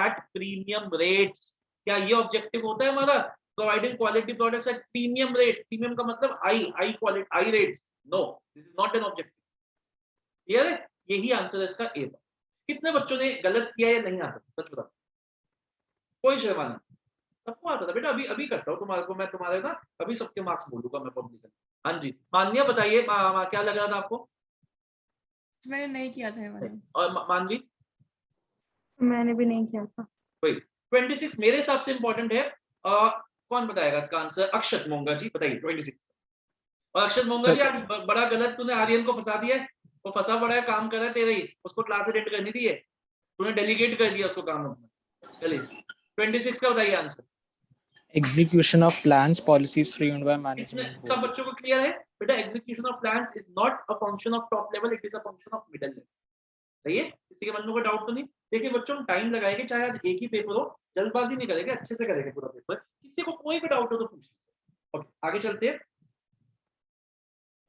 एट प्रीमियम रेट्स, क्या ये ऑब्जेक्टिव होता है हमारा? Providing quality products at premium rate. Premium का मतलब high quality, high rates. No, this is not an objective. Clear है? यही आंसर है इसका ए। कितने बच्चों ने गलत किया या नहीं आता? सच बताओ, कोई शर्मा नहीं, सबको आता था बेटा। अभी करता हूँ तुम्हारे को, मैं तुम्हारे ना अभी सबके मार्क्स बोलूंगा मैं पब्लिक। हाँ जी, माननीय बताइए, क्या लग रहा था आपको? मैंने नहीं किया था ये वाला। और मानवी? मैंने भी नहीं किया था। वही 26 मेरे हिसाब से इंपॉर्टेंट है। कौन बताएगा इसका आंसर? अक्षत मोंगा जी बताइए 26। और अक्षत मोंगा जी, आज बड़ा गलत तूने आर्यन को फंसा दिया है। वो फंसा बड़ा है, काम कर रहा है तेरे ही, उसको क्लास अटेंड करनी थी, है तूने डेलीगेट कर दिया उसको काम अपना। चलिए 26 का बताइए answer. Execution of plans, policies framed by management सब board. बच्चों को क्लियर है बेटा? Execution of plans is not a function of top level, it is a function of middle level. सही है? किसी के मन में कोई डाउट तो नहीं? देखिए बच्चों, हम टाइम लगाएंगे, चाहे आज एक ही पेपर हो, जल्दबाजी नहीं करेंगे, अच्छे से करेंगे पूरा पेपर। किसी को कोई भी डाउट हो तो पूछ। ओके, आगे चलते हैं।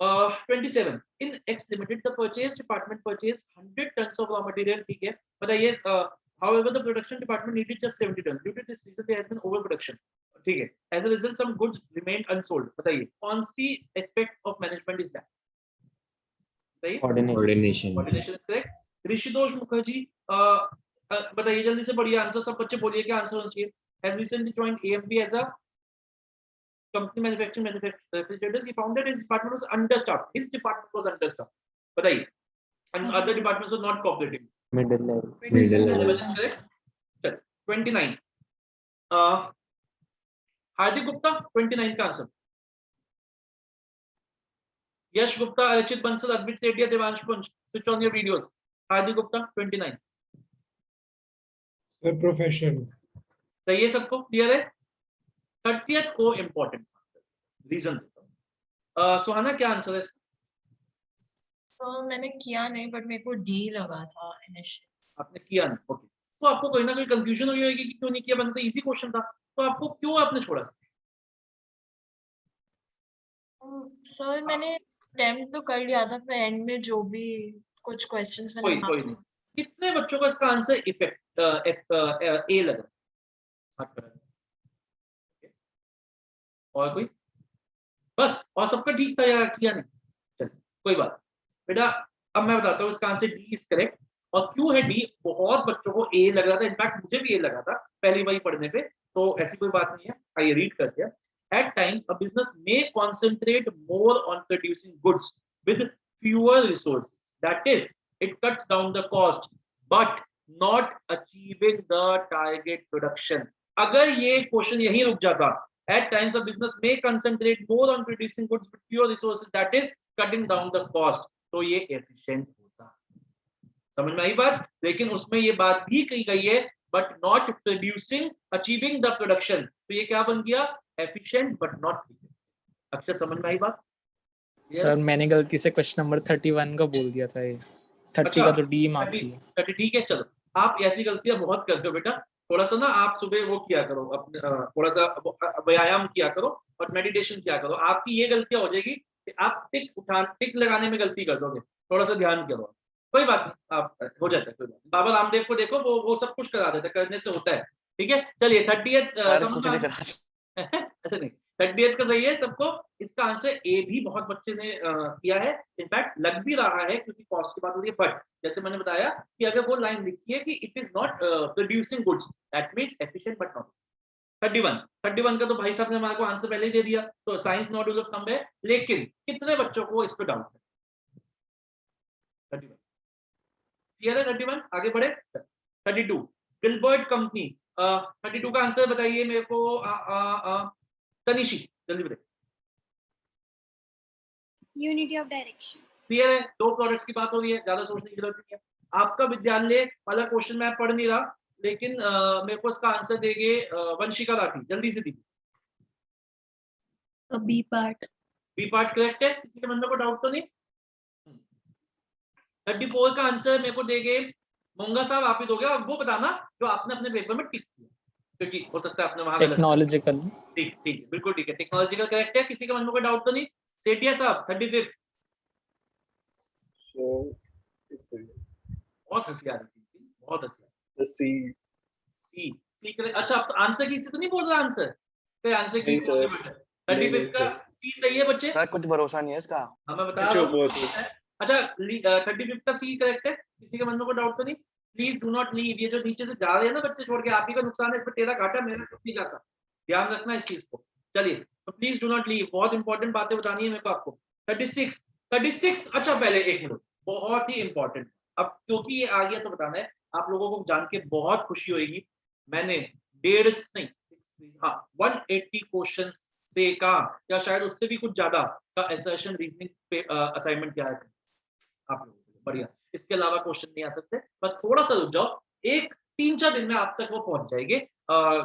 27 in X limited the purchase department purchase 100 tons of raw material. ठीक है, बताइए however the production department needed just 70 tons. Due to this reason there has been overproduction. ठीक है, as a result some goods remained unsold. बताइए कौन सी aspect of management is that? बताइए। Coordination. Coordination is correct। ऋषितोष Mukherjee बताइए जल्दी से, बढ़िया आंसर, सब बच्चे बोलिए क्या आंसर होना चाहिए। Has recently joined AMP as a company manufacturing refrigerators. He found that his department was understaffed. His department was understaffed. बताइए. And other departments were not cooperating. Middle level. Middle Level level. is correct. चल, 29. हार्दिक गुप्ता 29 का answer. Yash Gupta, Archit Bansal, अद्वित Sethia, Devansh Kunj, switch on your videos. Hardik Gupta 29. Sir, profession. सही है सबको? क्लियर है? 30th को इंपॉर्टेंट रीजन देता हूँ. सुहाना क्या आंसर है? तो मैंने किया नहीं बट मेरे को डी लगा था इनिशियल. आपने किया नहीं. ओके. तो आपको कोई ना कोई कंफ्यूजन हुई होगी कि क्यों नहीं किया, बनता इजी क्वेश्चन था. तो आपको क्यों आपने छोड़ा? सर मैंने अटेम्प्ट तो कर लिया था, फिर एंड में जो भी कुछ क्वेश्चंस मैंने कोई नहीं. कितने बच्चों का इसका आंसर इफेक्ट ए लग रहा है? और कोई? बस. और सबका ठीक था या किया नहीं? चलिए कोई बात बेटा. अब मैं बताता हूँ इसका आंसर डी इज करेक्ट. और क्यों है डी? बहुत बच्चों को ए लग रहा था, इनफैक्ट मुझे भी ए लगा था पहली बार पढ़ने पे, तो ऐसी कोई बात नहीं है. आइए रीड करते हैं. At times, a business may concentrate more on producing goods with fewer resources. That is, it cuts down the cost, but not achieving the target production. अगर ये क्वेश्चन यहीं रुक जाता, at times a business may concentrate more on producing goods with fewer resources. That is, cutting down the cost. तो ये efficient होता. समझ में आई बात? लेकिन उसमें ये बात भी कही गई है, but not producing, achieving the production. तो ये क्या बन गया? Efficient but not efficient. अक्षर समझ में आई बात? सर मैंने गलती से क्वेश्चन नंबर 31 का बोल दिया था. ये 30 का तो डी मार्क किया. ठीक है. चलो, आप ऐसी गलतियां बहुत करते हो बेटा. थोड़ा सा ना आप सुबह वो किया करो, अपने थोड़ा सा व्यायाम किया करो और मेडिटेशन किया करो. आपकी ये गलतियां हो जाएगी कि आप टिक लगाने में गलती कर दोगे. थोड़ा सा ध्यान करो. कोई बात नहीं, आप हो जाता है. कोई बात. बाबा रामदेव को देखो, वो सब कुछ करा देता है, करने से होता है. ठीक है. चलिए 30th ऐसा नहीं. 30th का सही है सबको. इसका आंसर ए भी बहुत बच्चे ने किया है. इनफैक्ट लग भी रहा है क्योंकि कॉस्ट की बात हो रही है. बट जैसे मैंने बताया कि अगर वो लाइन लिखी है कि it is not producing goods, that means efficient but not. 31 का तो भाई साहब ने हमारे को आंसर पहले ही दे दिया. तो साइंस मॉड्यूल ऑफ नंबर है. लेकिन कितने बच्चों को इस पे डाउट है? 31 क्लियर है? 31 आगे बढ़े. 32 गिलबर्ट कंपनी. 32 का आंसर बताइए मेरे को. तनिशी जल्दी बताइए. Unity of direction. क्लियर है? दो प्रोडक्ट्स की बात हो रही है, ज्यादा सोचने की जरूरत नहीं है. आपका विद्यालय वाला क्वेश्चन मैं पढ़ नहीं रहा, लेकिन मेरे को इसका आंसर देंगे वंशिका राठी. जल्दी से दीजिए. B part. B part correct है. किसी के मन में कोई डाउट तो नहीं? 34 का आंसर मेरे को देंगे मोंगा साहब. आप ही दोगे. और वो बताना जो आपने अपने पेपर में टिक किया, क्योंकि हो सकता है आपने वहां गलत. टेक्नोलॉजिकल. ठीक ठीक, बिल्कुल ठीक है. टेक्नोलॉजिकल करेक्ट है. किसी के मन में कोई डाउट तो नहीं? सेठिया साहब 35. So, बहुत हंसी आ रही थी, बहुत हंसी. the C. C correct. अच्छा, आप तो आंसर की से तो नहीं बोल रहा? आंसर पे आंसर की नहीं सर. 35 का सी सही है बच्चे. सर कुछ भरोसा नहीं है इसका. हाँ मैं बता रहा हूँ. अच्छा 35 का सी करेक्ट है. किसी के मन में कोई डाउट तो नहीं? Please do not leave. ये जो नीचे से जा रहे हैं ना बच्चे छोड़ के, आप ही का नुकसान है. इस पर तेरा घाटा, मेरा कुछ नहीं जाता. ध्यान रखना इस चीज को. चलिए, तो प्लीज डू नॉट लीव. बहुत इंपॉर्टेंट बातें बतानी है मेरे को आपको. 36. अच्छा पहले एक मिनट, बहुत ही इंपॉर्टेंट. अब क्योंकि ये आ गया तो बताना है. आप लोगों को जान के बहुत खुशी होगी. मैंने 180 क्वेश्चन से का, या शायद उससे भी कुछ ज्यादा का असर्शन रीजनिंग पे असाइनमेंट किया है आप लोगों को. बढ़िया. इसके अलावा क्वेश्चन नहीं आ सकते. बस थोड़ा सा रुक जाओ. 1-3-4 दिन में आप तक वो पहुंच जाएंगे.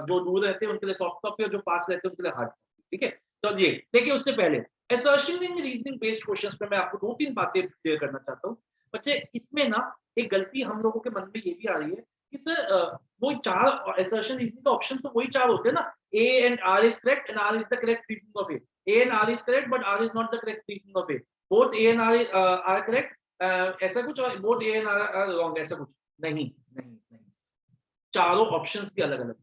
जो दूर रहते हैं उनके लिए सॉफ्ट कॉपी और जो पास रहते हैं उनके लिए हार्ड कॉपी. ठीक है. तो ये देखिए, उससे पहले असर्शन इन रीजनिंग बेस्ड क्वेश्चंस पे मैं आपको 2-3 बातें क्लियर करना चाहता हूँ. बच्चे, इसमें ना एक गलती हम लोगों के मन में ये भी आ रही है कि सर वो 4 असर्शन रीजनिंग का ऑप्शन तो वही 4 होते हैं ना. A and R is correct and R is the correct reasoning of A. A and R is correct but R is not the correct reasoning of A. Both A and R are correct. ऐसा कुछ. और both A and R are wrong. ऐसा कुछ नहीं. चारों ऑप्शंस भी अलग अलग.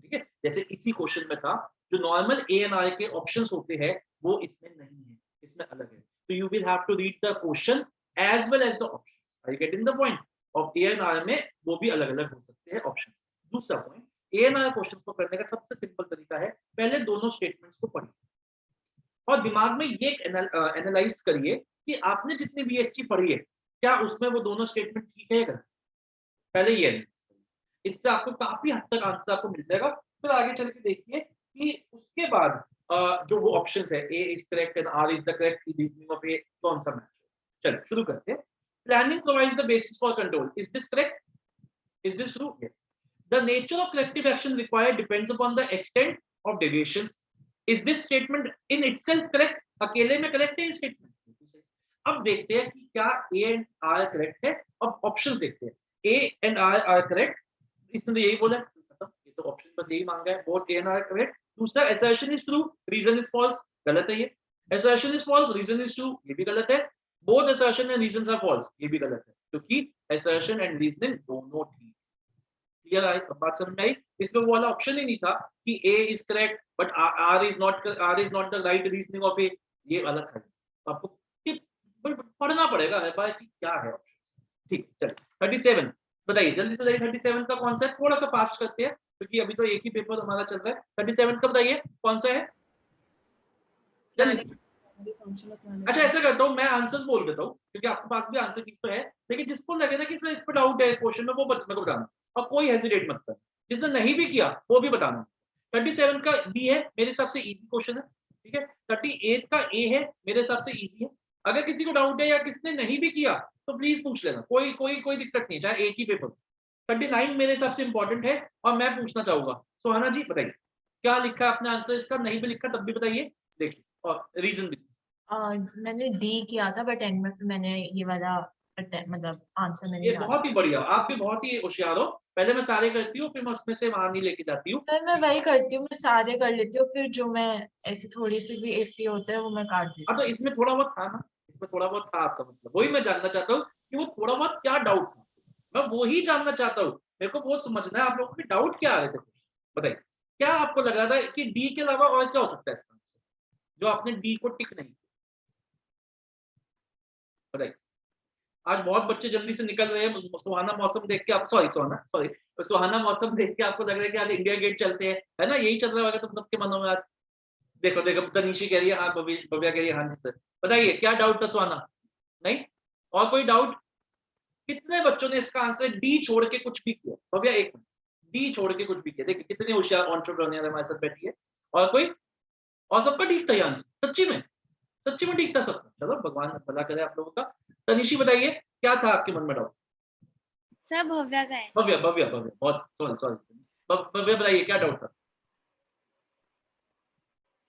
ठीक है. जैसे इसी क्वेश्चन में था, जो नॉर्मल A and R के ऑप्शंस होते हैं वो इसमें नहीं है, इसमें अलग है. तो you will have to read the question as well as the options. Are you getting the point? Of A and R में वो भी अलग अलग हो सकते हैं ऑप्शन. दूसरा point, A and R question को करने का सबसे सिंपल तरीका है, पहले दोनों स्टेटमेंट्स को पढ़िए. और दिमाग में ये एनालाइज करिए कि आपने जितनी बीएसटी पढ़ी है क्या उसमें वो दोनों स्टेटमेंट ठीक है या गलत। पहले ये analyze करिए। इससे आपको काफी हद तक आंसर आपको मिल जाएगा। फिर आगे चल के देखिए कि उसके बाद जो वो ऑप्शंस है A is correct and R is the correct reasoning of A कौन सा मैच है। चलो शुरू करते हैं। Planning provides the basis for control, is this correct, is this true? Yes. The nature of collective action required depends upon the extent of deviations, is this statement in itself correct? अकेले में करेक्ट है ये स्टेटमेंट? अब देखते हैं कि क्या ए एंड आर करेक्ट है। अब ऑप्शंस देखते हैं। ए एंड आर करेक्ट, इसने तो यही बोला है, ये तो ऑप्शन बस यही मांगा है, both A and R correct. दूसरा assertion is true, reason is false, गलत है ये। assertion is false, reason is true, ये भी गलत है। both assertion and reasons are false, ये भी गलत है, क्योंकि assertion and reasoning दोनों ठीक। Clear I? बात समझ में आई? इसमें वो वाला ऑप्शन ही नहीं था कि A is correct but R is not the right reasoning of A, ये अलग है। आपको पढ़ना पड़ेगा है भाई कि क्या है ऑप्शन। ठीक, चलिए 37 बताइए जल्दी से जल्दी। 37 का कॉन्सेप्ट थोड़ा सा फास्ट करते हैं क्योंकि अभी तो एक ही पेपर हमारा चल रहा है। 37 का बताइए कौन सा है जल्दी से। अच्छा ऐसा करता हूँ, मैं आंसर्स बोल देता हूँ क्योंकि आपके पास भी आंसर की तो है, लेकिन जिसको लगे ना कि सर इस पर डाउट है क्वेश्चन में वो मेरे को बताना, और कोई हेजिटेट मत कर। जिसने नहीं भी किया वो भी बताना। 37 का बी है, मेरे हिसाब से इजी क्वेश्चन है। ठीक है, 38 का ए है, मेरे हिसाब से इजी है। अगर किसी को डाउट है या किसने नहीं भी किया तो प्लीज पूछ लेना, कोई कोई कोई दिक्कत नहीं, चाहे एक ही पेपर। 39 मेरे हिसाब से इंपॉर्टेंट है और मैं पूछना चाहूंगा सुहाना जी बताइए क्या लिखा है आपने आंसर इसका, नहीं भी लिखा तब भी बताइए, देखिए और रीजन भी। मैंने डी किया था बट एंड में फिर मैंने ये वाला मतलब आंसर मैंने ये डाला। बहुत ही बढ़िया, आप भी बहुत ही होशियार हो। पहले मैं सारे करती हूँ फिर मैं उसमें से वहां नहीं लेके जाती हूँ। सर मैं वही करती हूँ, मैं सारे कर लेती हूँ, फिर जो मैं ऐसी थोड़ी सी भी इफी होता है वो मैं काट देती हाँ तो इसमें थोड़ा बहुत था ना, इसमें थोड़ा बहुत था आपका मतलब, वही मैं जानना चाहता हूँ कि वो थोड़ा बहुत क्या डाउट था, मैं वो ही जानना चाहता हूँ। मेरे को वो समझना है आप लोगों के डाउट क्या आ रहे थे। बताइए क्या आपको लग रहा था कि डी के अलावा और क्या हो सकता है इसका आंसर, जो आपने डी को टिक नहीं किया। बताइए आज बहुत बच्चे जल्दी से निकल रहे हैं, सुहाना मौसम देख के आप सुहाना मौसम देख के आपको लग रहा है कि आज इंडिया गेट चलते हैं, है ना, यही चल रहा होगा तुम सबके मनों में आज। देखो देखो तनीशी कह रही है हाँ, भव्या कह रही है हाँ जी सर। बताइए क्या डाउट था सुहाना? नहीं और कोई डाउट? कितने बच्चों ने इसका आंसर डी छोड़ के कुछ भी किया? भव्या एक मिनट, डी छोड़ के कुछ भी किया, देखिए कितने होशियार एंटरप्रेन्योर हमारे साथ बैठी है। और कोई? और सबका ठीक था ये आंसर, सच्ची में ठीक था सबका। चलो भगवान भला करे आप लोगों का। तनिशी बताइए क्या था आपके मन में डाउट? सब भव्या का है। भव्या बहुत सॉरी भव्या बताइए क्या डाउट था?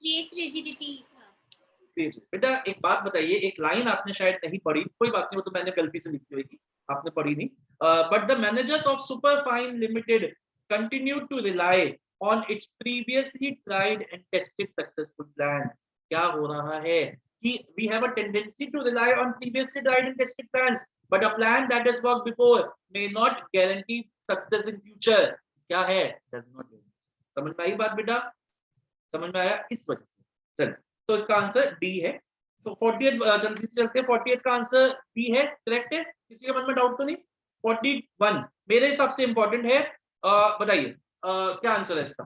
क्रिएट्स रिजिडिटी था। बेटा एक बात बताइए, एक लाइन आपने शायद नहीं पढ़ी, कोई बात नहीं वो तो मैंने गलती से लिखी होगी, आपने पढ़ी नहीं। But the managers of Superfine Limited continue to rely on its previously tried and tested successful plans. क्या हो रहा है कि we have a tendency to rely on previously tried and tested plans, but a plan that has worked before may not guarantee success in future. क्या है? Does not guarantee. समझ में आई बात बेटा? समझ में आया? इस वजह से चल तो इसका आंसर डी है। तो 48 जल्दी से चलते हैं। 48 का आंसर डी है, करेक्ट है, किसी के मन में डाउट तो नहीं? 41 मेरे हिसाब से इंपॉर्टेंट है। बताइए क्या आंसर है इसका?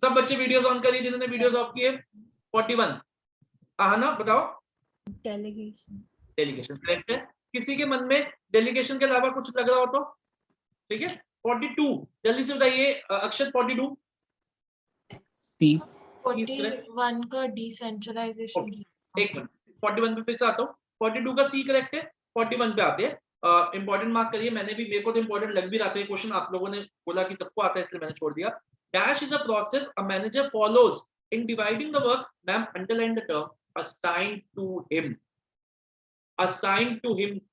सब बच्चे वीडियोस ऑन करिए जिन्होंने वीडियोस ऑफ किए। 41 आना बताओ। डेलीगेशन करेक्ट है। किसी के मन में डेलीगेशन के अलावा कुछ लग रहा हो तो ठीक है। 42 जल्दी से बताइए अक्षत। 42 सी। 41 का डिसेंट्रलाइजेशन। एक मिनट 41 पे फिर से आता हूँ। 42 का सी करेक्ट है। 41 पे आते हैं। इंपॉर्टेंट मार्क करिए, मैंने भी, मेरे को तो इंपॉर्टेंट लग भी रहा था क्वेश्चन, आप लोगों ने बोला कि सबको आता है इसलिए मैंने छोड़ दिया। Dash is a process a manager follows in dividing the work. Ma'am underline the term assigned to him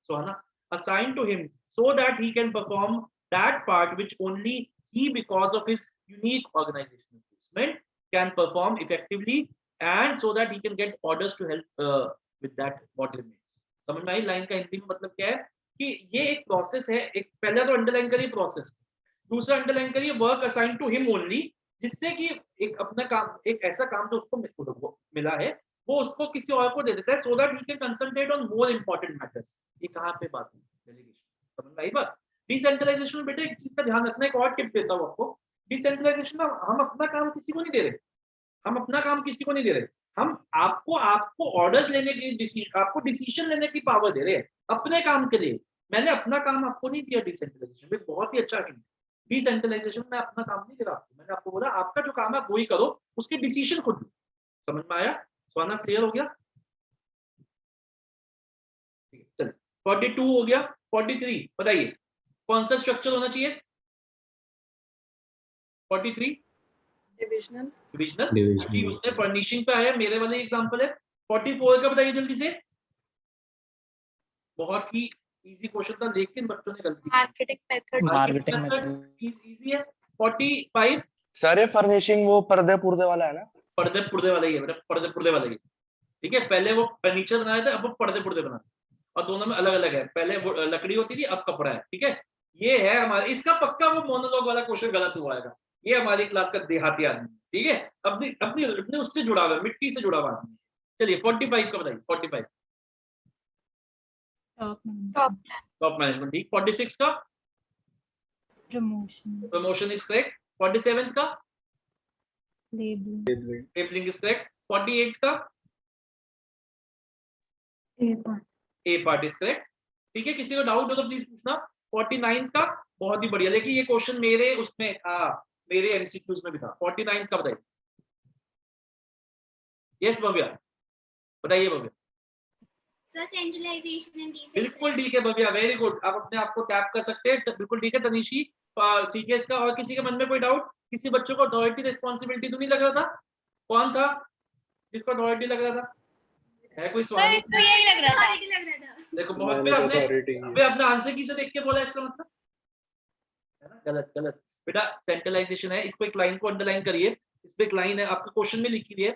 Sohana, assigned to him so that he can perform that part which only he because of his unique organizational placement can perform effectively, and so that he can get orders to help with that what remains. समझ में आई लाइन का हिंदी में मतलब क्या है कि ये एक प्रोसेस है। एक पहला तो अंडरलाइन करिए प्रोसेस, दूसरा अंडरलाइन करिए work assigned to him only, जिससे कि एक अपना काम, एक ऐसा काम जो उसको मिला है वो उसको किसी और को दे देता है so that he can concentrate on more important matters. ये कहां पे बात है? डेलीगेशन। समझ में आई बात? डिसेंट्रलाइजेशन में बेटा एक चीज का ध्यान रखना, एक और टिप देता हूं आपको। डिसेंट्रलाइजेशन में हम अपना काम किसी को नहीं दे रहे, हम अपना काम किसी को नहीं दे रहे, हम आपको ऑर्डर्स लेने की, आपको डिसीजन लेने की पावर दे रहे हैं अपने काम के लिए। मैंने अपना काम आपको नहीं दिया डिसेंट्रलाइजेशन में, बहुत ही अच्छा हिंट। डिसेंट्रलाइजेशन में अपना काम नहीं दिया आपको, मैंने आपको बोला आपका जो काम है वो ही करो, उसके डिसीजन खुद लो। समझ में आया? स्वाना क्लियर हो गया? चलिए 42 हो गया। 43 बताइए कौन सा स्ट्रक्चर होना चाहिए? 43 डिविजनल। डिविजनल उसने फर्निशिंग पे आया, मेरे वाले एग्जांपल है। 44 का बताइए जल्दी से। बहुत ही इजी क्वेश्चन था लेकिन बच्चों ने गलती की। Marketing method. Marketing method easy है। 45 सर ये फर्निशिंग वो पर्दे पुर्दे वाला है ना? पर्दे पुर्दे वाला ही है बेटा, पर्दे पुर्दे वाला ही है। ठीक है, पहले वो फर्नीचर बनाए थे, अब वो पर्दे पुर्दे बनाते और दोनों में अलग अलग है। पहले वो लकड़ी होती थी, अब कपड़ा है। ठीक है, ये है हमारे, इसका पक्का वो मोनोलॉग वाला क्वेश्चन गलत हुआ है। ये हमारी क्लास का देहाती आदमी, ठीक है, अपनी अपनी अपने उससे जुड़ा हुआ, मिट्टी से जुड़ा हुआ आदमी। चलिए 45 का बताइए। 45 टॉप मैनेजमेंट, ठीक। 46 का प्रमोशन इज करेक्ट। 47 का लेबलिंग इज करेक्ट। 48 का ए पार्ट इज करेक्ट। ठीक है, किसी को डाउट हो तो प्लीज पूछना। 49 का बहुत ही बढ़िया, देखिए ये क्वेश्चन मेरे उसमें था, मेरे एमसीक्यूज में भी था। 49 का बताइए। यस भव्या, बताइए भव्या। सर सेंट्रलाइजेशन एंड बिल्कुल ठीक है भव्या, वेरी गुड। आप अपने आप को टैप कर सकते हैं, बिल्कुल ठीक है तनिषी। ठीक है इसका। और किसी के मन में कोई डाउट? किसी बच्चों को अथॉरिटी रिस्पॉन्सिबिलिटी तो नहीं लग रहा था? कौन था जिसको अथॉरिटी लग रहा था? है कोई सवाल? तो यही लग रहा था। देखो बहुत मैंने पे तो आपने authority की है। पे अपने आंसर की से देख के बोला, इसका मतलब है ना गलत गलत। बेटा सेंट्रलाइजेशन है, इसको एक लाइन को अंडरलाइन करिए। इस पे एक लाइन है आपके क्वेश्चन में लिखी हुई है,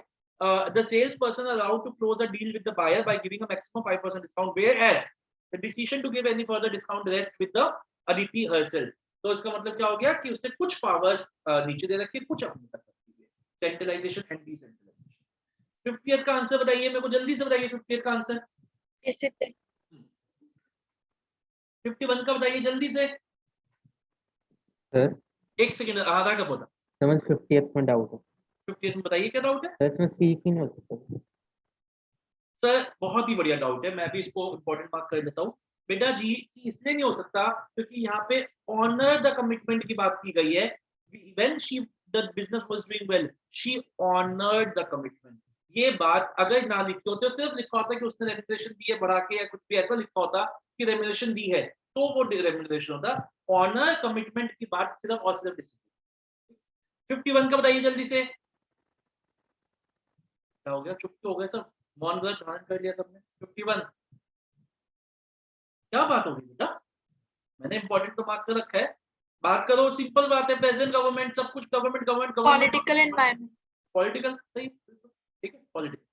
the salesperson allowed to close a deal with the buyer by giving a maximum 5% discount, whereas the decision to give any further discount rests with the Aditi herself। तो इसका मतलब क्या हो गया कि उसने कुछ पावर्स नीचे दे रखी, कुछ अपने तक रखी है। Centralization and decentralization. 50th का आंसर बताइए मेरे को, जल्दी से बताइए 50th का आंसर। किसी पे 51 का बताइए जल्दी से। सर एक सेकंड, आधा का बोला। समझ 50th में डाउट है 50th में बताइए क्या डाउट है? सर, इसमें सी ही नहीं हो सकता। सर बहुत ही बढ़िया डाउट है, मैं भी इसको इंपॉर्टेंट मार्क कर देता हूँ। बेटा जी सी इसलिए नहीं हो सकता क्योंकि यहाँ पे ऑनर द कमिटमेंट की बात की गई है। When she the business was doing well she honoured the commitment. ये बात अगर ना लिखी होती, सिर्फ लिखा होता कि उसने रेम्युनरेशन दी है बढ़ा के, या कुछ भी ऐसा लिखा होता कि रेम्युनरेशन दी है, तो वो रेम्युनरेशन होता। ऑनर कमिटमेंट की बात सिर्फ और सिर्फ डिसिप्लिन। 51 का बताइए जल्दी से। क्या हो गया, चुप तो हो गए सब, मौन व्रत धारण कर लिया सबने। 51 क्या बात होगी बेटा? मैंने इंपॉर्टेंट तो मार्क कर रखा है, बात करो। सिंपल बात है, प्रेजेंट गवर्नमेंट सब कुछ गवर्नमेंट पॉलिटिकल एनवायरनमेंट। पॉलिटिकल सही, ठीक है पॉलिटिकल।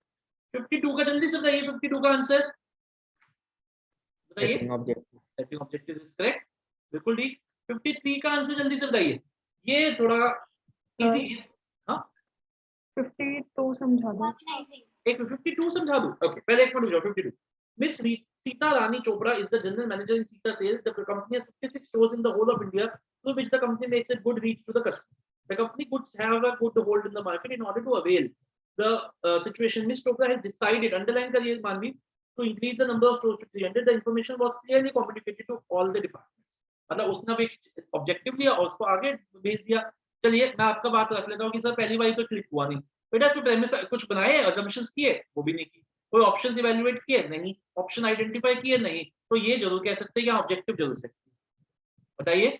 52 का जल्दी से बताइए। 52 का आंसर बताइए। सेटिंग ऑब्जेक्टिव इज करेक्ट, बिल्कुल ठीक। 53 का आंसर जल्दी से बताइए, ये थोड़ा इजी है। हाँ 52 समझा दो। एक 52 समझा दूं? ओके पहले एक मिनट रुक जाओ। 52 miss Sita Rani Chopra is the general manager in Sita Sales. The company has 56 stores in the whole of India, through which the company makes a good reach to the customers. The company could have a good hold in the market. In order to avail the situation, Miss Chopra has decided, underline करिए मानवी, to increase the number of stores to 300. The information was clearly communicated to all the departments. मतलब उसने भी एक ऑब्जेक्टिव लिया और उसको आगे भेज दिया। चलिए मैं आपका बात रख लेता हूँ कि सर पहली बार तो क्लिक हुआ नहीं बेटा, इसमें प्रेमिस कुछ बनाए, अजम्पशंस किए, वो भी नहीं की। कोई ऑप्शंस इवैल्यूएट किए? नहीं। ऑप्शन आइडेंटिफाई किए? नहीं। तो ये जरूर कह सकते हैं या ऑब्जेक्टिव जरूर सकते हैं। बताइए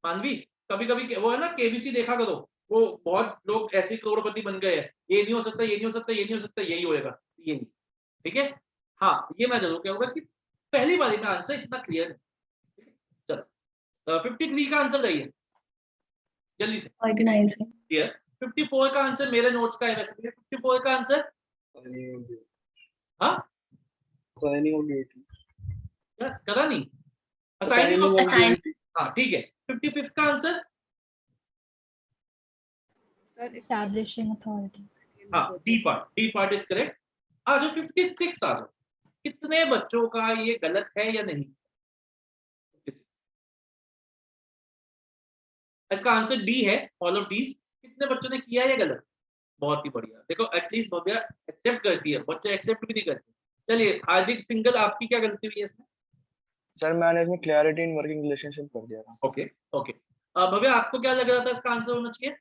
मानवी, कभी कभी वो है ना केबीसी देखा करो, वो बहुत लोग ऐसे करोड़पति बन गए हैं, ये नहीं हो सकता, ये नहीं हो सकता, ये नहीं हो सकता, यही होएगा, ये नहीं। ठीक है, हाँ ये मैं जरूर कहूंगा कि पहली बारी में आंसर इतना क्लियर है। चलो 53 का आंसर बताइए जल्दी से। ऑर्गेनाइजिंग। क्लियर। 54 का आंसर मेरे नोट्स का है वैसे। 54 का आंसर हाँ Assigning of duty. क्या करा नहीं? Assigning of duty. हाँ ठीक है। 55 का आंसर सर एस्टैब्लिशिंग अथॉरिटी। हाँ डी पार्ट इज करेक्ट। आ जाओ 56 आ जाओ। कितने बच्चों का ये गलत है या नहीं? इसका आंसर डी है, ऑल ऑफ डीज। कितने बच्चों ने किया ये गलत? बहुत ही बढ़िया। देखो एटलीस्ट भव्या एक्सेप्ट करती है, बच्चे एक्सेप्ट भी नहीं करते। चलिए हार्दिक सिंगल, आपकी क्या गलती हुई है इसमें? सर मैंने इसमें क्लैरिटी इन वर्किंग रिलेशनशिप कर दिया था। Okay okay. भव्या आपको क्या लग रहा था इसका आंसर होना चाहिए?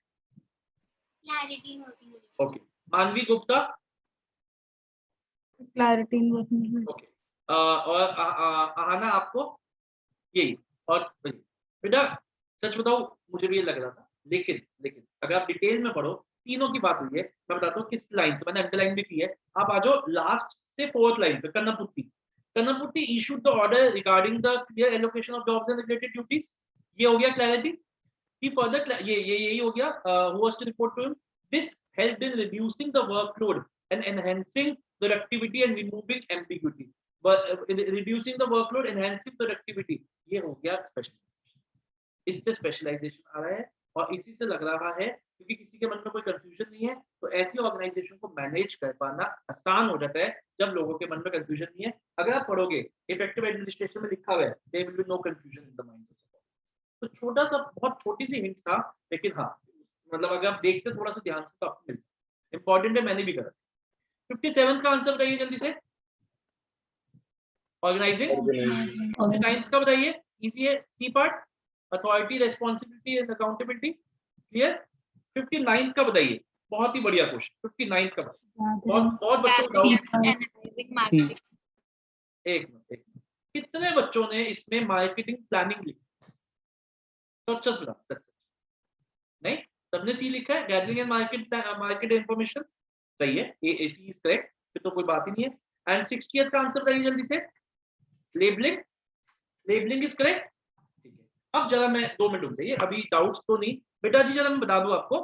Clarity in working relationship. Okay. Manvi Gupta? Clarity in working. Okay. और आहाना आपको? यही। और बेटा सच बताओ मुझे भी ये लग रहा था, लेकिन लेकिन अगर आप डिटेल में पढ़ो, तीनों की बात हुई है। मैं बताता हूँ किस लाइन से, मैंने अंडरलाइन भी की है। आप आ जाओ लास्ट से फोर्थ लाइन पे। Kannaputti issued the order regarding the clear allocation of jobs and related duties. ये हो गया क्लैरिटी। He further ये यही हो गया, who was to report to him. This helped in reducing the workload and enhancing productivity and removing ambiguity. But reducing the workload, enhancing productivity, ये हो गया स्पेशलाइजेशन। इससे स्पेशलाइजेशन आ रहा है और इसी से लग रहा है, क्योंकि किसी के मन में कोई कंफ्यूजन नहीं है, तो ऐसी ऑर्गेनाइजेशन को मैनेज कर पाना आसान हो जाता है जब लोगों के मन में कंफ्यूजन नहीं है। अगर आप पढ़ोगे इफेक्टिव एडमिनिस्ट्रेशन में लिखा हुआ है, there will be no confusion in the mind. तो छोटा सा, बहुत छोटी सी हिंट था, लेकिन हाँ मतलब अगर आप देखते थोड़ा सा ध्यान से तो आपको मिलता। इंपॉर्टेंट है, मैंने भी करा। 57 का आंसर बताइए जल्दी से। ऑर्गेनाइजिंग। 59 का बताइए, इजी है। C part, authority, responsibility and accountability. Clear. 59 का बताइए, बहुत ही बढ़िया क्वेश्चन। 59 का बहुत बहुत बच्चों को डाउट। Analyzing marketing. एक मिनट, कितने बच्चों ने इसमें मार्केटिंग प्लानिंग लिखी? तो अच्छा बता, सच नहीं सबने सी लिखा है। गैदरिंग एंड मार्केट इंफॉर्मेशन सही है, ए सी इज करेक्ट, फिर तो कोई बात ही नहीं है। एंड 60th का आंसर बताइए जल्दी से। Labelling is correct. ठीक है, अब जरा मैं 2 मिनट रुक जाइए, अभी डाउट्स तो नहीं बेटा जी, जरा मैं बता दूं आपको।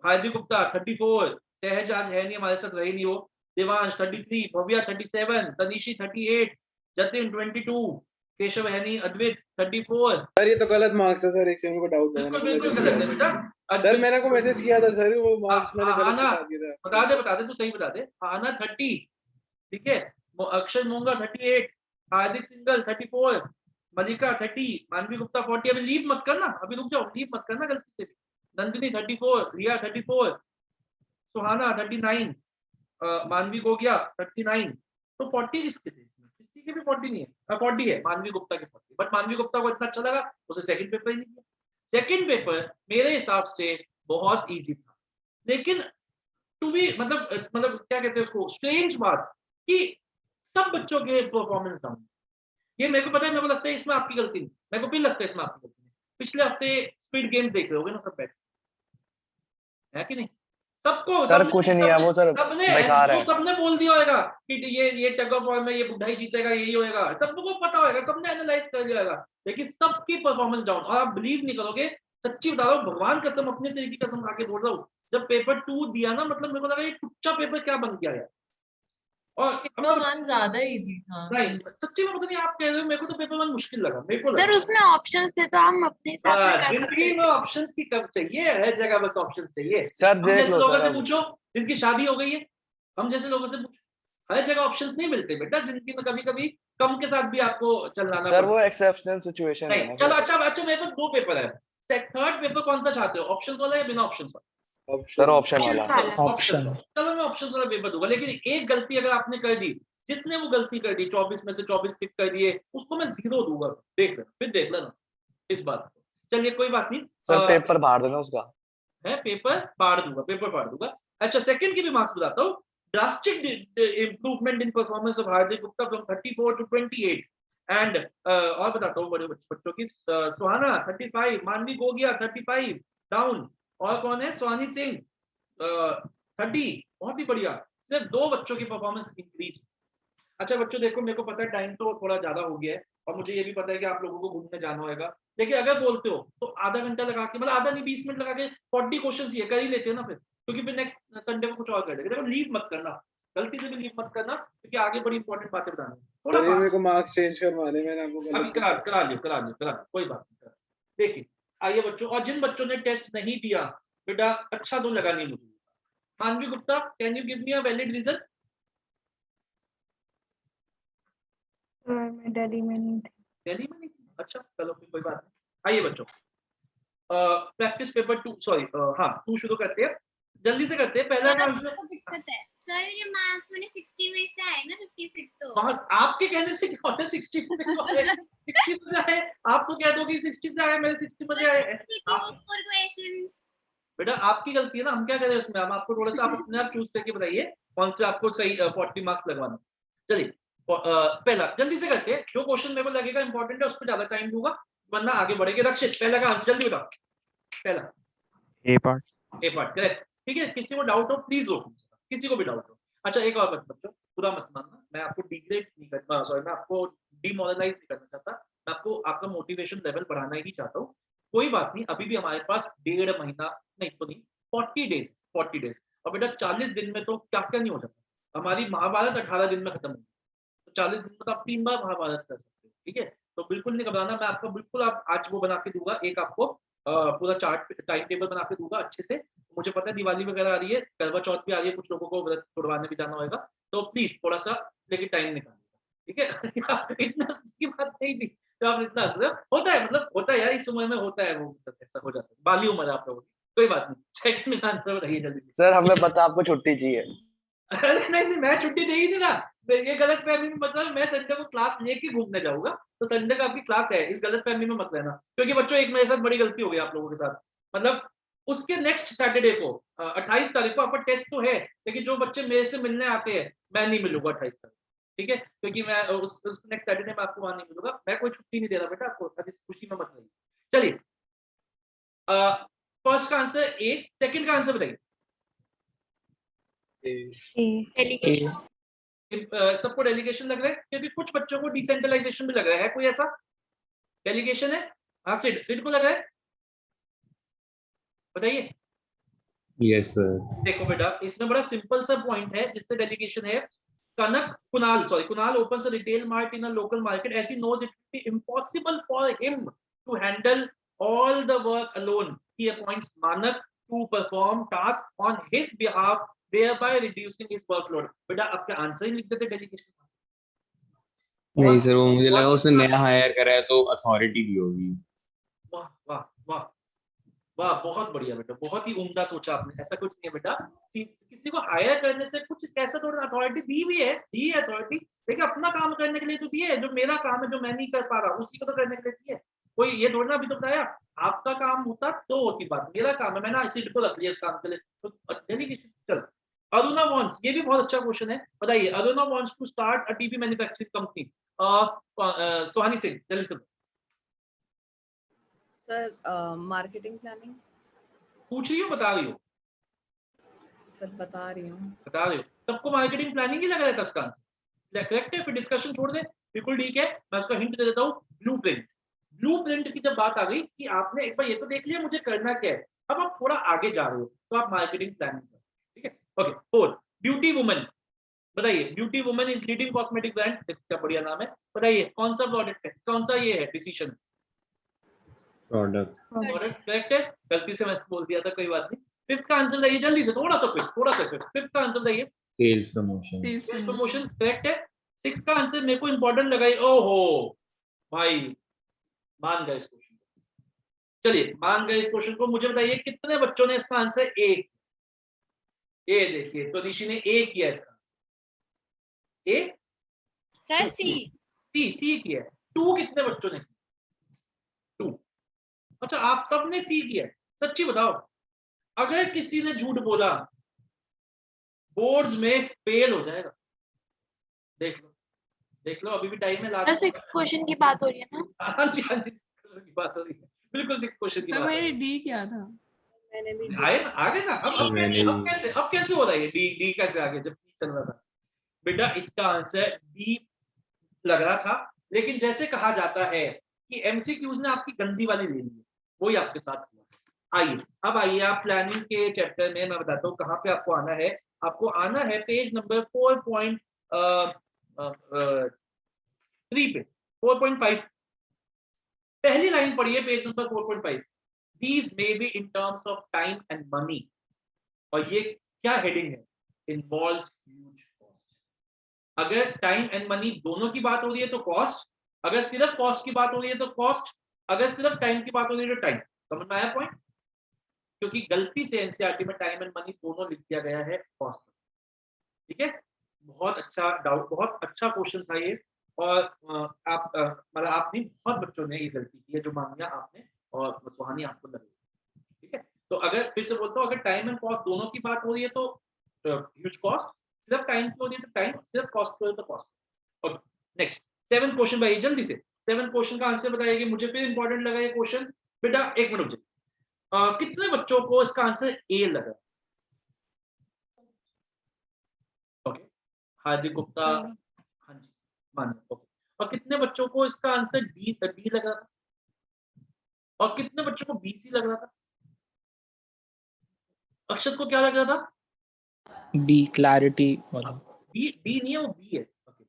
हार्दिक गुप्ता 34, सहज आज है नहीं हमारे साथ, रहे नहीं वो। देवांश 33, भव्या 37, तनिशी 38, जतिन 22, केशव है नहीं, अद्वैत 34। सर ये तो गलत मार्क्स है सर, एक सेकंड को डाउट है। बिल्कुल बिल्कुल गलत है बेटा। सर मैंने को मैसेज किया था सर, वो मार्क्स मैंने गलत आना बता दिया था। बता दे तू सही बता दे। आना 30, ठीक है। अक्षय मोंगा 38, हार्दिक सिंगल 34, मलिका 30, मानवी गुप्ता 40। अभी लीव मत करना, अभी रुक जाओ, लीव मत करना गलती से। नंदिनी 34, रिया 34, सुहाना 39, मानवी हो गया 39। तो 40 किसके थे इसमें? किसी के भी 40 नहीं है। 40 है मानवी गुप्ता के 40, बट मानवी गुप्ता को इतना अच्छा लगा उसे सेकंड पेपर ही नहीं किया। सेकंड पेपर मेरे हिसाब से बहुत इजी था, लेकिन टू बी मतलब क्या कहते हैं उसको, स्ट्रेंज बात कि सब बच्चों के परफॉर्मेंस डाउन। ये मेरे को पता है, मेरे को लगता है इसमें आपकी गलती नहीं, मेरे को भी लगता है इसमें आपकी गलती नहीं। पिछले हफ्ते स्पीड गेम्स देख रहे होगे ना सब बैठ, है कि नहीं? सबको सर कुछ नहीं है वो सर, बेकार है। सबने बोल दिया होगा कि ये टग ऑफ वॉर में ये बुढ़ा ही जीतेगा, यही होएगा, सबको पता होगा, सबने एनालाइज कर लिया होगा, लेकिन सबकी परफॉर्मेंस डाउन। और आप बिलीव नहीं करोगे, सच्ची बता रहा हूँ, भगवान कसम, अपने से की कसम आके बोल रहा हूँ, जब पेपर 2 दिया ना, मतलब मेरे को लगा ये टुच्चा पेपर क्या बन गया है। और पेपर 1 ज्यादा इजी था। नहीं सच्ची में पता नहीं, आप कह रहे हो, मेरे को तो पेपर 1 मुश्किल लगा, मेरे को सर लगा। उसमें ऑप्शंस थे तो हम अपने हिसाब से कर सकते जिंदगी में ऑप्शंस की कब चाहिए, हर जगह बस ऑप्शंस चाहिए। सर हम देख जैसे लो लोगों सर से अब। पूछो जिनकी शादी हो गई है, हम जैसे लोगों से पूछो, हर जगह ऑप्शंस नहीं मिलते बेटा जिंदगी में, कभी कभी कम के साथ भी आपको चलाना सर पड़ता वो है। एक्सेप्शनल सिचुएशन है नहीं ना चलो, सर। अच्छा मेरे पास 2 पेपर है। थर्ड पेपर कौन सा चाहते हो, ऑप्शंस वाला या बिना ऑप्शंस वाला? सर ऑप्शन वाला। ऑप्शन। चलो मैं ऑप्शंस वाला पेपर दूंगा, लेकिन एक गलती अगर आपने कर दी, जिसने वो गलती कर दी 24 में से 24 टिक कर दिए, उसको मैं 0 दूंगा। देख लेना, फिर देख लेना इस बात को। चलिए कोई बात नहीं सर पेपर बाहर देना उसका है, पेपर फाड़ दूंगा। अच्छा सेकंड के भी मार्क्स बताता हूँ। Drastic improvement in performance of Hardik Gupta from 34 to 28 and और बताता हूँ बड़े बच्चों की। सुहाना 35, मानवी गोगिया 35 डाउन, और कौन है, सोहानी सिंह 30। बहुत ही बढ़िया, सिर्फ 2 बच्चों की परफॉर्मेंस इंक्रीज। अच्छा बच्चों देखो, मेरे को पता है टाइम तो थोड़ा ज्यादा हो गया है, और मुझे ये भी पता है कि आप लोगों को घूमने जाना होगा, लेकिन अगर बोलते हो तो आधा घंटा लगा के, मतलब आधा नहीं 20 मिनट लगा के 40 क्वेश्चन ये कर ही लेते हैं ना फिर, क्योंकि फिर नेक्स्ट संडे को कुछ और कर देंगे। देखो लीव मत करना, गलती से भी लीव मत करना, क्योंकि आगे बड़ी इंपॉर्टेंट बातें बतानी है। थोड़ा सर ये मेरे को मार्क्स चेंज करवाने, मैंने आपको अभी करा लियो, कोई बात नहीं। देखिए आइए बच्चों, और जिन बच्चों ने टेस्ट नहीं दिया बेटा, अच्छा तो लगा नहीं मुझे। Manvi Gupta, can you give me a valid reason? मैं दिल्ली में नहीं थी। दिल्ली में नहीं थी? अच्छा चलो फिर कोई बात नहीं। आइए बच्चों, प्रैक्टिस पेपर 2 शुरू करते हैं। जल्दी से करते हैं। पहला का आंसर दिक्कत है सर, ये मार्क्स मैंने 60 में से आए ना 56 तो बहुत, आपके कहने से क्या होता है 60 से 60 से आए, आप तो कह दो कि 60 से आए, मेरे 60 में से आए। क्वेश्चन बेटा आपकी गलती है ना, हम क्या करें उसमें, हम आपको थोड़ा सा आप अपने आप चूज करके बताइए कौन से आपको सही 40 मार्क्स लगवाना। चलिए पहला जल्दी से करते हैं, जो क्वेश्चन मेरे को लगेगा इंपॉर्टेंट है उस पर ज्यादा टाइम दूंगा, वरना आगे बढ़ेंगे। रक्षित पहला का आंसर जल्दी बताओ। पहला ए पार्ट करेक्ट, ठीक है। किसी को डाउट हो प्लीज रोको, किसी को भी डाउट हो। अच्छा एक और बात बच्चों, पूरा मत मानना, मैं आपको डिग्रेड नहीं करना, सॉरी मैं आपको डिमोरलाइज नहीं करना चाहता, मैं आपको आपका मोटिवेशन लेवल बढ़ाना ही चाहता हूँ। कोई बात नहीं, अभी भी हमारे पास 1.5 महीना नहीं तो नहीं 40 डेज, और बेटा 40 दिन में तो क्या क्या नहीं हो जाता। हमारी महाभारत 18 दिन में खत्म होगी, तो 40 दिन में तो आप 3 बार महाभारत कर सकते हो, ठीक है। तो बिल्कुल नहीं घबराना, मैं आपका बिल्कुल आप आज वो बना के दूंगा, एक आपको पूरा चार्ट टाइम टेबल बना के दूंगा अच्छे से। मुझे पता है दिवाली वगैरह आ रही है, करवा चौथ भी आ रही है, कुछ लोगों को व्रत तोड़वाने भी जाना होगा, तो प्लीज थोड़ा सा लेकिन टाइम निकालिएगा, ठीक है। इतना की बात नहीं थी तो आप इतना हंस रहे हो, होता है, मतलब होता है यार, इस उम्र में होता है, वो ऐसा हो जाता है, बाली उम्र है आप लोगों की, कोई बात नहीं। सेकंड आंसर बताइए जल्दी से। सर हमें पता आपको छुट्टी चाहिए। अरे नहीं, मैं छुट्टी दे ही थी ना, ये गलत फहमी में मतलब मैं संडे को क्लास लेके घूमने जाऊंगा, तो संडे का आपकी क्लास है, इस गलत फहमी में मत लेना। क्योंकि बच्चों एक मेरे साथ बड़ी गलती हो गई आप लोगों के साथ, मतलब उसके नेक्स्ट सैटरडे को 28 तारीख को आपका टेस्ट तो है, लेकिन जो बच्चे मेरे से मिलने आते हैं मैं नहीं मिलूंगा 28 तारीख, ठीक है, क्योंकि मैं उस नेक्स्ट सैटरडे में आपको वहां नहीं मिलूंगा। मैं कोई छुट्टी नहीं दे रहा बेटा आपको, अब इस खुशी में मत रहिए। चलिए फर्स्ट का आंसर ए, सेकंड का आंसर बताइए। सबको डेलीगेशन लग रहा है, क्योंकि कुछ बच्चों को डिसेंट्रलाइजेशन भी लग रहा है, कोई ऐसा डेलीगेशन है? हाँ सिड को लग रहा है, बताइए। Yes sir. देखो बेटा इसमें बड़ा सिंपल सा पॉइंट है जिससे डेलीगेशन है। Kunal opens a retail mart in a local market as he knows it will be impossible for him to handle all the work alone. He appoints Manak to perform tasks on his behalf, thereby reducing his workload. बेटा आपका आंसर ही लिख देते डेलीगेशन। नहीं सर, वो मुझे लगा उसने नया हायर करा है तो अथॉरिटी दी होगी। वाह वाह वाह वाह, बहुत बढ़िया बेटा, बहुत ही उम्दा सोचा आपने। ऐसा कुछ नहीं है बेटा, किसी को हायर करने से कुछ कैसा थोड़ा अथॉरिटी दी है अथॉरिटी, लेकिन अपना काम करने के लिए तो दी है, जो मेरा काम है जो मैं नहीं कर पा रहा उसी को तो करने के लिए दी है। कोई ये थोड़ा अभी तो बताया आपका काम होता तो होती बात, मेरा काम है, मैंने सीट को रख लिया इस काम के लिए, तो डेलीगेशन। चलो अरुणा वॉन्ट्स, ये भी बहुत अच्छा क्वेश्चन है, बताइए। Aruna wants to start a TV manufacturing company, Sohani Singh जल्दी से। Sir marketing planning. पूछ रही हो बता रही हो? सर बता रही हूँ। बता रहे हो, सबको मार्केटिंग प्लानिंग ही लग रहा था इसका आंसर, करेक्ट है, फिर डिस्कशन छोड़ दे, बिल्कुल ठीक है। मैं इसका हिंट दे देता हूँ, ब्लूप्रिंट की जब बात आ गई कि आपने एक बार ये तो देख लिया मुझे करना क्या है, अब आप थोड़ा आगे जा रहे हो तो आप मार्केटिंग प्लानिंग करो, ठीक है। ओके, फोर ब्यूटी वुमन, बताइए। Beauty woman is leading cosmetic brand, क्या बढ़िया नाम है, बताइए कौन सा प्रोडक्ट है, कौन सा ये है डिसीजन? प्रोडक्ट, करेक्ट है, गलती से मैं बोल दिया था, कोई बात नहीं। फिफ्थ का आंसर बताइए जल्दी से, थोड़ा सा क्विक। फिफ्थ का आंसर बताइए। सेल्स प्रमोशन, करेक्ट है। सिक्स का आंसर मेरे को इंपॉर्टेंट लगा, ओहो भाई मान गए इस क्वेश्चन को, चलिए मान गए इस क्वेश्चन को। मुझे बताइए कितने बच्चों ने इसका आंसर ए, देखिए तो ऋषि ने ए किया इसका, ए सर सी किया। टू कितने बच्चों ने? टू। अच्छा आप सबने सी किया, सच्ची बताओ, अगर किसी ने झूठ बोला बोर्ड्स में फेल हो जाएगा, देख लो अभी भी टाइम है, लास्ट सिक्स क्वेश्चन की बात हो रही है ना? हाँ जी की बात हो रही है, बिल्कुल सिक्स क्वेश्चन की बात। मैंने डी किया था। मैंने भी आगे ना, अब कैसे हो रहा है डी कैसे आगे जब चल रहा था? बेटा इसका आंसर डी लग रहा था, लेकिन जैसे कहा जाता है कि एमसीक्यूज ने आपकी गंदी वाली ले ली है, वही आपके साथ हुआ। अब आइए आप प्लानिंग के चैप्टर में, मैं बताता हूँ कहाँ पे आपको आना है। आपको आना है पेज नंबर 4.3 पे, 4.5 पहली लाइन पढ़िए, page number 4.5। These may be in terms of time and money, और ये क्या हेडिंग है? Involves huge cost। अगर टाइम एंड मनी दोनों की बात हो रही है तो कॉस्ट, अगर सिर्फ कॉस्ट की बात हो रही है तो कॉस्ट, अगर सिर्फ टाइम की बात हो रही है तो टाइम। समझ में आया पॉइंट? क्योंकि गलती से एनसीईआरटी में टाइम एंड मनी दोनों लिख दिया गया है कॉस्ट। ठीक है, बहुत अच्छा डाउट, बहुत अच्छा क्वेश्चन था ये। और आप मतलब आप नहीं, बहुत बच्चों ने ये गलती की है जो मानिया आपने और सुहानी आपको लगी। ठीक है, तो अगर फिर से बोलता हूँ, अगर टाइम एंड कॉस्ट दोनों की बात हो रही है तो ह्यूज कॉस्ट, सिर्फ टाइम की हो रही है तो टाइम, सिर्फ कॉस्ट की हो रही है तो कॉस्ट। ओके, नेक्स्ट 7 क्वेश्चन भाई, जल्दी से 7 क्वेश्चन का आंसर बताइए। मुझे फिर इंपॉर्टेंट लगा ये क्वेश्चन। बेटा एक मिनट मुझे, कितने बच्चों को इसका आंसर ए लगा? ओके, हार्दिक गुप्ता, हाँ जी, मानिए। ओके, और कितने बच्चों को इसका आंसर डी लग रहा था? और कितने बच्चों को बी सी लग रहा था? अक्षत को क्या लग रहा था? डी, क्लैरिटी वाला। बी नहीं है, वो बी है। ओके,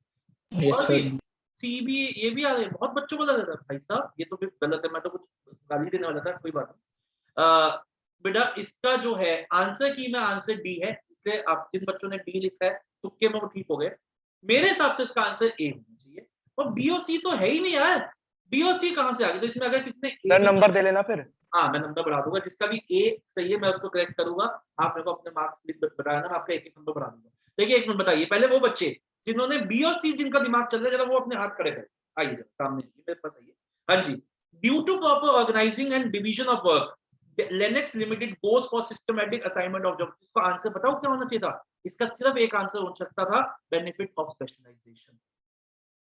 यस और सर। भी सी भी, ये भी आ रहे हैं, बहुत बच्चों को लग रहा था। भाई साहब ये तो फिर गलत है, मैं तो कुछ गाली देने वाला था, कोई बात नहीं। बेटा इसका जो है आंसर की में आंसर डी है, इसलिए आप जिन बच्चों ने डी लिखा है तुक्के में वो ठीक हो गए। मेरे हिसाब से इसका आंसर ए होना चाहिए, और बी और सी तो है ही नहीं यार, बी और सी कहां से आ गए? तो इसमें अगर किसने सर नंबर दे लेना फिर। हाँ, मैं नंबर बढ़ा दूंगा, जिसका भी ए सही है मैं उसको करेक्ट करूंगा। आप मेरे को अपने मार्क्स बताया ना, मैं आपका एक नंबर बढ़ा दूंगा। देखिए एक मिनट, बताइए पहले वो बच्चे जिन्होंने बी और सी, जिनका दिमाग चल रहा है, जरा वो अपने हाथ खड़े करें। आइए सामने, मेरे पास आइए। हाँ जी, due to proper organizing and division of work, Lennox Limited goes for systematic assignment of jobs। इसका आंसर बताओ क्या होना चाहिए था? इसका सिर्फ एक आंसर हो सकता था, बेनिफिट ऑफ स्पेशलाइजेशन।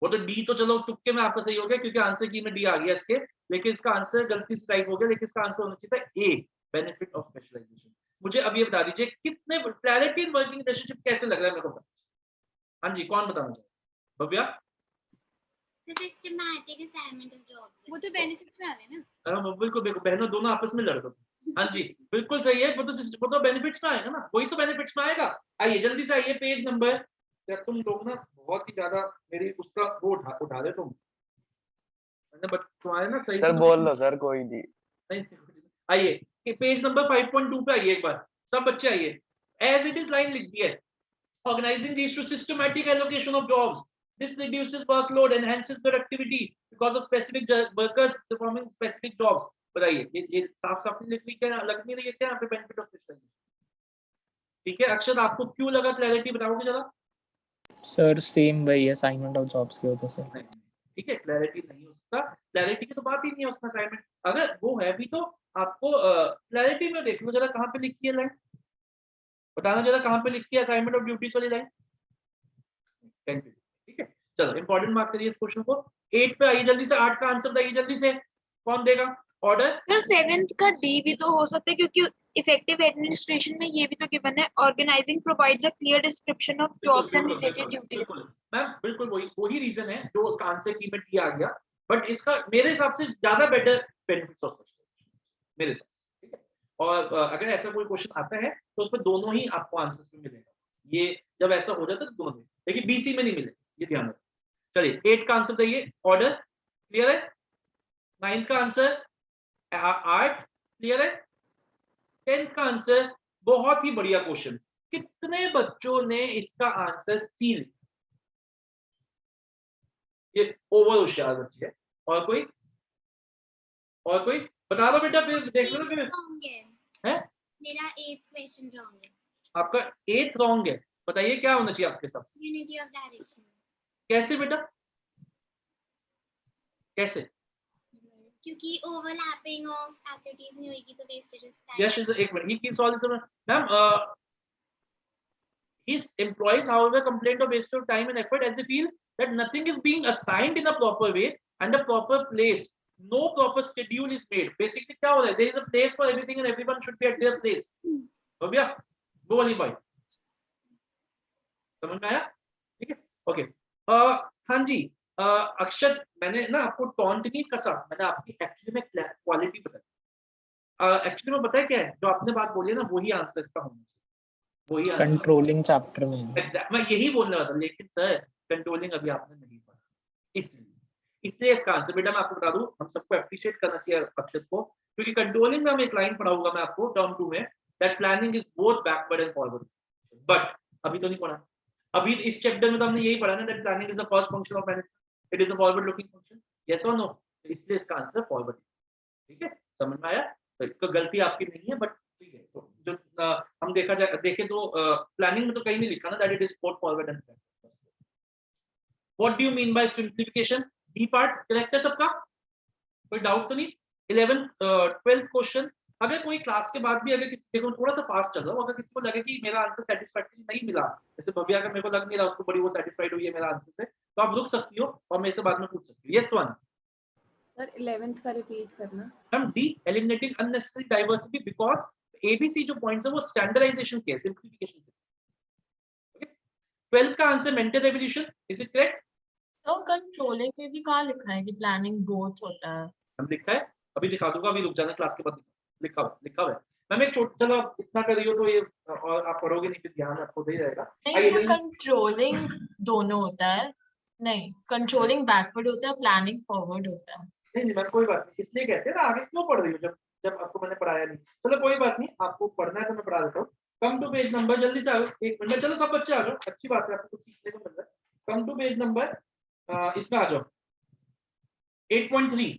वो तो डी तो चलो तुक्के में आपका सही हो गया, क्योंकि आंसर की में डी आ गया इसके, लेकिन इसका आंसर गलती से टाइप हो गया, लेकिन इसका आंसर होना चाहिए था ए, बेनिफिट ऑफ स्पेशलाइजेशन। मुझे अब ये बता दीजिए, कितने क्लैरिटी इन वर्किंग रिलेशनशिप कैसे लग रहा है मेरे को? हाँ जी, कौन बताना चाहे? Bhavya? Systematic assignment of jobs, वो तो बेनिफिट्स में आ गए ना। हाँ बिल्कुल, देखो बहनों दोनों आपस में लड़ रहे थे। हाँ जी बिल्कुल सही है, वो तो बेनिफिट्स में आएगा ना, वही तो बेनिफिट्स में आएगा। आइए जल्दी से आइए, पेज नंबर, तुम लोग ना बहुत ही ज्यादा मेरी उसका वो उठा रहे तुम, तुम्हारे ना सही सर से बोल लो सर, कोई नहीं। आइए पेज नंबर 5.2 पे आइए एक बार, सब बच्चे आइए। एज इट इज लाइन लिख दी है, organizing leads to systematic allocation of jobs. This reduces workload, enhances productivity because of specific workers performing specific jobs. बताइए ये साफ साफ लिख ली क्या, लग नहीं रही है क्या यहाँ पे बेनिफिट ऑफ स्पेशलाइजेशन? ठीक है अक्षत, आपको क्यों लगा क्लैरिटी बताओगे जरा? सर सेम वही असाइनमेंट ऑफ जॉब्स की वजह से। ठीक है, क्लैरिटी नहीं हो सकता, क्लैरिटी की तो बात ही नहीं है उसमें असाइनमेंट। अगर वो है भी तो आपको क्लैरिटी में देख लो जरा, कहाँ पे लिखी है लाइन, बताना जरा कहाँ पे लिखी है असाइनमेंट ऑफ ड्यूटीज वाली लाइन। ठीक है, चलो इंपॉर्टेंट मार्क करिए इस क्वेश्चन को। 8 पे आइए जल्दी से, 8 का आंसर बताइए जल्दी से, कौन देगा ऑर्डर? सर 7th का डी भी तो हो सकता है, क्योंकि इफेक्टिव एडमिनिस्ट्रेशन में ये भी तो गिवन है, organising provides a clear description of jobs and related duties. Ma'am बिल्कुल वही रीजन है जो आंसर की में दिया गया, बट इसका मेरे हिसाब से ज्यादा बेटर बेनिफिट्स ऑफ स्पेशलाइजेशन मेरे हिसाब से। ठीक है, और अगर ऐसा कोई क्वेश्चन आता है तो उसमें दोनों ही आपको आंसर में मिलेगा, ये जब ऐसा हो जाता है तो दोनों में, लेकिन बीसी में नहीं मिले, ये ध्यान रखो। चलिए 8 का आंसर बताइए, ऑर्डर क्लियर है? 9 का आंसर 8 क्लियर है? 10th का आंसर बहुत ही बढ़िया क्वेश्चन, कितने बच्चों ने इसका आंसर सी लिखा? ये ओवर होशियार बच्चे है। और कोई बता दो बेटा, फिर देख लो फिर है। मेरा 8th क्वेश्चन रॉन्ग है। आपका 8th रॉन्ग है, बताइए क्या होना चाहिए आपके साथ? Unity of direction. कैसे बेटा, कैसे? क्योंकि ओवरलैपिंग ऑफ एक्टिविटीज नहीं होगी तो वेस्टेज ऑफ टाइम। यस, एक minute, he keeps all this ma'am. His employees however complain of waste of time and effort as they feel that nothing is being assigned in a proper way and a proper place, no proper schedule is made। basically क्या हो रहा है, there is a place for everything and everyone should be at their place। हो गया वो वाली बात, समझ में आया? ठीक है, ओके। हाँ जी, अक्षत मैंने ना आपको टॉन्ट नहीं कसा, मैंने आपकी एक्चुअली में क्वालिटी बताई। एक्चुअली में पता है क्या है, जो आपने बात बोली है ना वही आंसर इसका होना चाहिए, वही कंट्रोलिंग चैप्टर में। एग्जैक्ट मैं यही बोलने वाला था, लेकिन सर कंट्रोलिंग अभी आपने नहीं पढ़ा, इसलिए इसका आंसर बेटा मैं आपको बता दूं, हम सबको एप्रिशिएट करना चाहिए अक्षत को, क्योंकि कंट्रोलिंग में हम एक लाइन पढ़ाऊंगा मैं आपको टर्म 2 में, that planning is both backward and forward. But अभी तो नहीं पढ़ा, अभी इस चैप्टर में तो हमने यही पढ़ा ना, that planning is the first function of management, it is a forward looking function, yes और नो? इसलिए इसका आंसर फॉरवर्ड। ठीक है, समझ में आया? तो गलती आपकी नहीं है, बट ठीक है। तो जो हम देखें तो प्लानिंग में तो कहीं नहीं लिखा ना that it is port forward and what do you mean by simplification? D part correct है सबका, कोई डाउट तो नहीं? 11th 12th क्वेश्चन, अगर कोई क्लास के बाद भी अगर किसी, देखो थोड़ा सा फास्ट चल रहा हो, अगर किसी को लगे कि मेरा आंसर सेटिस्फैक्टरी नहीं मिला, जैसे भव्या का मेरे को लग नहीं रहा उसको बड़ी वो सेटिस्फाइड हुई है मेरा आंसर से, तो आप रुक सकती हो और मेरे से बाद में पूछ सकती हो। यस वन सर 11th का रिपीट करना। हम D eliminating unnecessary diversity, because ABC जो पॉइंट्स है वो स्टैंडर्डाइजेशन के, सिंप्लीफिकेशन के। ओके, 12th का answer mental evolution, is it correct? तो कंट्रोलिंग में भी कहाँ लिखा है कि प्लानिंग बोथ होता है? हम लिखा है, अभी दिखा दूंगा, अभी रुक जाना, क्लास के बाद लिखा हुआ है। मैम एक छोटा, चलो आप इतना कर रही हो तो ये और आप पढ़ोगे नहीं फिर ध्यान आपको दे जाएगा। नहीं सर, कंट्रोलिंग दोनों होता है। नहीं, कंट्रोलिंग बैकवर्ड होता है, प्लानिंग फॉरवर्ड होता है। नहीं मैम कोई बात नहीं, इसलिए कहते हैं ना आगे क्यों पढ़ रही हो जब जब आपको मैंने पढ़ाया नहीं। चलो कोई बात नहीं, आपको पढ़ना है तो मैं पढ़ा देता हूँ। कम टू पेज नंबर, जल्दी से आओ, 1 मिनट में, चलो सब बच्चे आ जाओ, अच्छी बात है, आपको कुछ सीखने को मिल रहा है। कम टू पेज नंबर इसमें आ जाओ 8.3,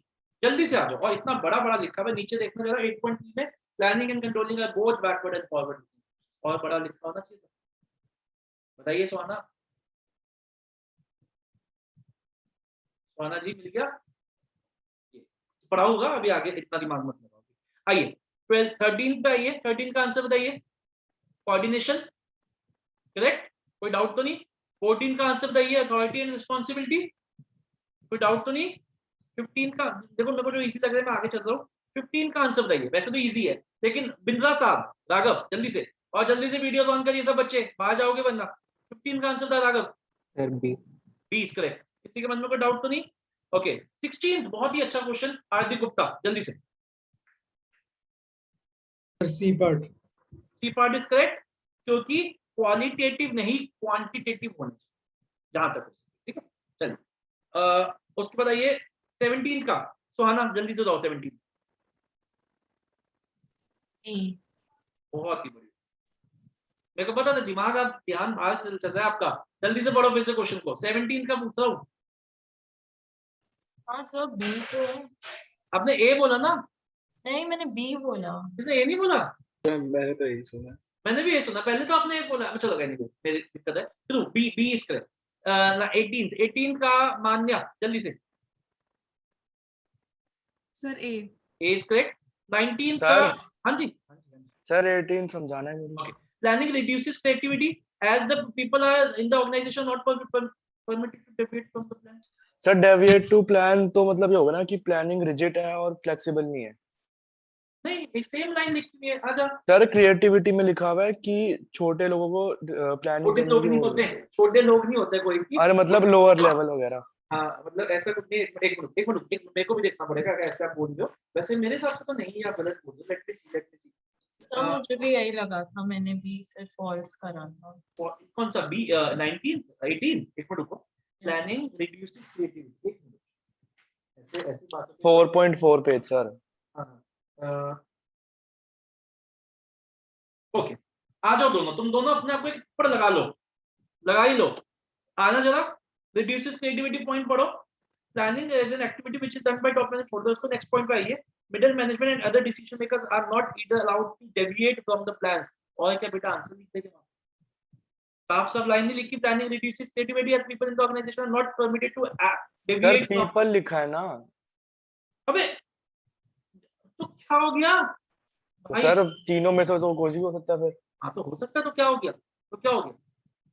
जल्दी से आ जाओ। और इतना बड़ा बड़ा लिखा हुआ है नीचे, देखना जरा 8.3 में planning and controlling are both backward and forward, और बड़ा लिखा होना चाहिए। बताइए सोना, सोना जी मिल गया? पढ़ा होगा अभी, आगे इतना दिमाग मत लगाओ। आइए 13 पे आइए, 13 का आंसर बताइए। कोऑर्डिनेशन, करेक्ट, कोई डाउट तो नहीं? 14 का आंसर बताइए, अथॉरिटी एंड रिस्पॉन्सिबिलिटी, कोई डाउट तो नहीं? 15 का देखो, मेरे को जो इजी लग रहा है मैं आगे चल रहा हूँ। 15 का आंसर बताइए, वैसे तो इजी है लेकिन बिंद्रा साहब, राघव जल्दी से, और जल्दी से वीडियोस ऑन करिए सब बच्चे, बाहर जाओगे वरना। 15 का आंसर था Raghav? Sir B. B is correct, किसी के मन में कोई डाउट तो नहीं? ओके 16 बहुत ही अच्छा क्वेश्चन, हार्दिक गुप्ता जल्दी से। C part. C part is correct, क्योंकि क्वालिटेटिव नहीं क्वांटिटेटिव होना चाहिए जहां तक हो सके, ठीक है। चलिए उसके बाद आइए 17 का, सुहाना जल्दी से जाओ 17। बहुत ही बढ़िया, मेरे को पता था दिमाग, आप ध्यान बाहर चल रहा है आपका, जल्दी से पढ़ो फिर से क्वेश्चन को। 17 का पूछ रहा हूँ। हाँ सर, बी तो है। आपने ए बोला ना? नहीं, मैंने बी बोला। किसने ए नहीं बोला? मैंने तो यही सुना। मैंने भी ये सुना, पहले तो आपने ये बोला, चलो एनीवे मेरी दिक्कत है। चलो बी बी इज करेक्ट। 18 का मान्या जल्दी से। Sir A is correct. 19 का, हाँ जी सर 18 समझाना है मुझे। Okay, planning reduces creativity as the people are in the organisation not permitted to deviate from the plan. Sir deviate to plan तो मतलब ये होगा ना कि प्लानिंग रिजिड है और फ्लेक्सिबल नहीं है। नहीं, एक सेम लाइन लिखी हुई है, आजा। सर क्रिएटिविटी में लिखा हुआ है कि छोटे लोगों को प्लानिंग छोटे लोग नहीं होते, छोटे लोग नहीं होते कोई भी। अरे मतलब लोअर लेवल वगैरह। हाँ मतलब ऐसा कुछ नहीं। एक मिनट मेरे को भी देखना पड़ेगा अगर ऐसे आप बोल रहे हो। वैसे मेरे हिसाब से तो नहीं, आप गलत बोल रहे हो। लेट मी सी। सर मुझे भी यही लगा था, मैंने भी फिर फॉल्स करा था। कौन सा बी? 19 18 एक मिनट रुको। प्लानिंग रिड्यूसेस क्रिएटिविटी, एक मिनट, ऐसे बात 4.4 पेज सर। हाँ ओके, आ जाओ दोनों, तुम दोनों अपने आप को एक ऊपर लगा ही लो। आना जरा, रिड्यूसेस क्रिएटिविटी पॉइंट पढ़ो। Planning is an activity which is done by top management. छोड़ दो उसको, नेक्स्ट पॉइंट पे आइए। Middle management and other decision makers are not either allowed to deviate from the plans. और क्या बेटा, आंसर लिख देंगे साफ लाइन नहीं लिखी। Planning reduces creativity as people in the organisation are not permitted to deviate. People लिखा है ना। अबे तो क्या हो गया तो सर तीनों में से तो कोई भी हो सकता है फिर। हाँ तो हो सकता है, तो क्या हो गया?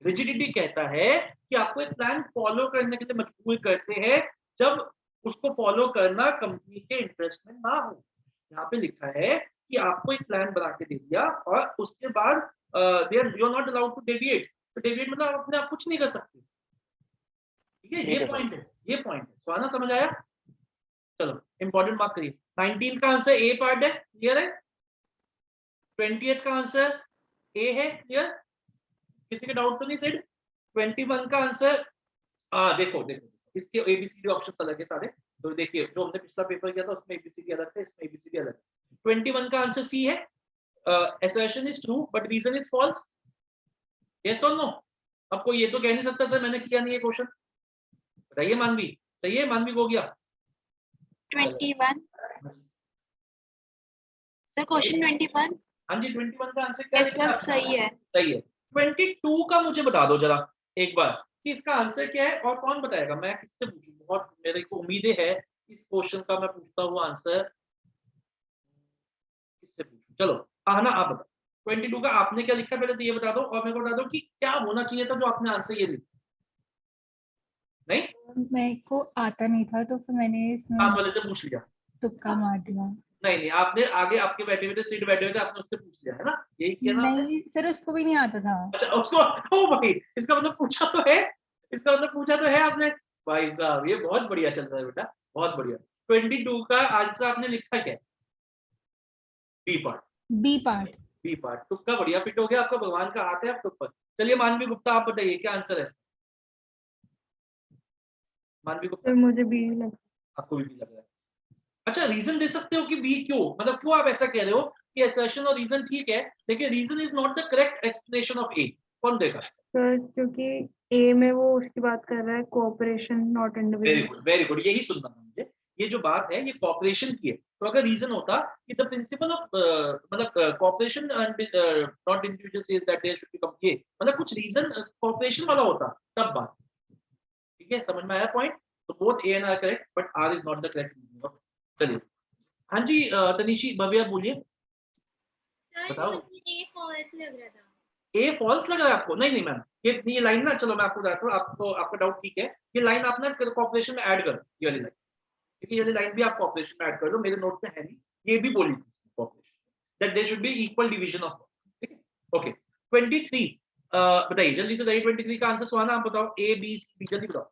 रिजिडिटी कहता है कि आपको एक प्लान फॉलो करने के लिए मजबूर करते हैं जब उसको फॉलो करना कंपनी के इंटरेस्ट में ना हो। यहाँ पे लिखा है कि आपको एक प्लान बना के दे दिया और उसके बाद you are not allowed to deviate. तो डेविएट मतलब आप अपने आप कुछ नहीं कर सकते, ठीक है। ये पॉइंट है। स्वाना समझ आया? चलो इंपॉर्टेंट बात करिए। 19 का आंसर ए पार्ट है, क्लियर है। 20th का आंसर ए है, क्लियर, किसी के डाउट तो नहीं सेड? 21 का आंसर देखो इसके एबीसीडी ऑप्शंस अलग है सारे। तो देखिए जो हमने पिछला पेपर किया था उसमें एबीसीडी अलग था, इसमें एबीसीडी अलग है। 21 का आंसर सी है। Assertion is true but reason is false. Yes और नो? अब कोई ये तो कह नहीं सकता सर मैंने किया नहीं है क्वेश्चन। बताइए मानवी, सही है? मानवी हो गया 21 सर क्वेश्चन 21 हाँ जी 21 का आंसर क्या यस लिखा सर है? सही है। सही है। 22 का मुझे बता दो जरा एक बार कि इसका आंसर क्या है, और कौन बताएगा? मैं किससे पूछूं? बहुत मेरे को उम्मीदें है इस क्वेश्चन का मैं पूछता हुआ आंसर किससे पूछूं? चलो ना आप बताओ 22 का आपने क्या लिखा पहले तो ये बता दो, और मेरे को बता दो कि क्या होना चाहिए था जो आपने आंसर ये लिखा। नहीं मेरे को आता नहीं था तो फिर मैंने इसमें साथ वाले से पूछ लिया। तुक्का मार दिया। नहीं आपने आगे आपके बैठे हुए थे, सीट बैठे हुए थे, आपने उससे पूछ लिया है ना, यही किया ना आपने? नहीं सर उसको भी नहीं आता था। अच्छा उसको ओ भाई इसका मतलब पूछा तो है, इसका मतलब पूछा तो है आपने। भाई साहब ये बहुत बढ़िया चल रहा है बेटा, बहुत बढ़िया। 22 का आंसर आपने लिखा क्या? B part. B part. B part तुक्का बढ़िया फिट हो गया आपका, भगवान का हाथ है आपके ऊपर। चलिए मानवी गुप्ता आप बताइए क्या आंसर है इसका? मानवी गुप्ता मुझे बी लगा। आपको भी लग रहा है? अच्छा रीजन दे सकते हो कि बी क्यों, मतलब क्यों आप ऐसा कह रहे हो कि असर्शन और रीजन ठीक है लेकिन reason is not the correct explanation of A? कौन देगा? सर क्योंकि ए में वो उसकी बात कर रहा है cooperation not individual. Very good यही सुनना था मुझे। ये जो बात है ये कॉपरेशन की है, तो अगर रीजन होता कि द प्रिंसिपल ऑफ मतलब cooperation not individual says that there should be, ये मतलब कुछ रीजन कॉपरेशन वाला होता तब बात। ठीक है समझ में आया पॉइंट? तो both A and R correct but R is not the correct reason. चलिए हाँ जी तनिशी भव्या बोलिए। सर बताओ। मुझे ए फॉल्स लग रहा था। ए फॉल्स लग रहा है आपको? नहीं मैम ये लाइन ना, चलो मैं आपको बताता हूँ, आपको आपका डाउट ठीक है। ये लाइन आप ना कॉपरेशन में ऐड करो, ये वाली लाइन, क्योंकि ये वाली लाइन भी आप कॉपरेशन में ऐड कर दो, मेरे नोट में है नहीं, ये भी बोली थी cooperation that there should be equal division of. ठीक है ओके 23 बताइए जल्दी से बताइए 23 का आंसर। सुहाना आप बताओ ए बी सी डी जल्दी बताओ।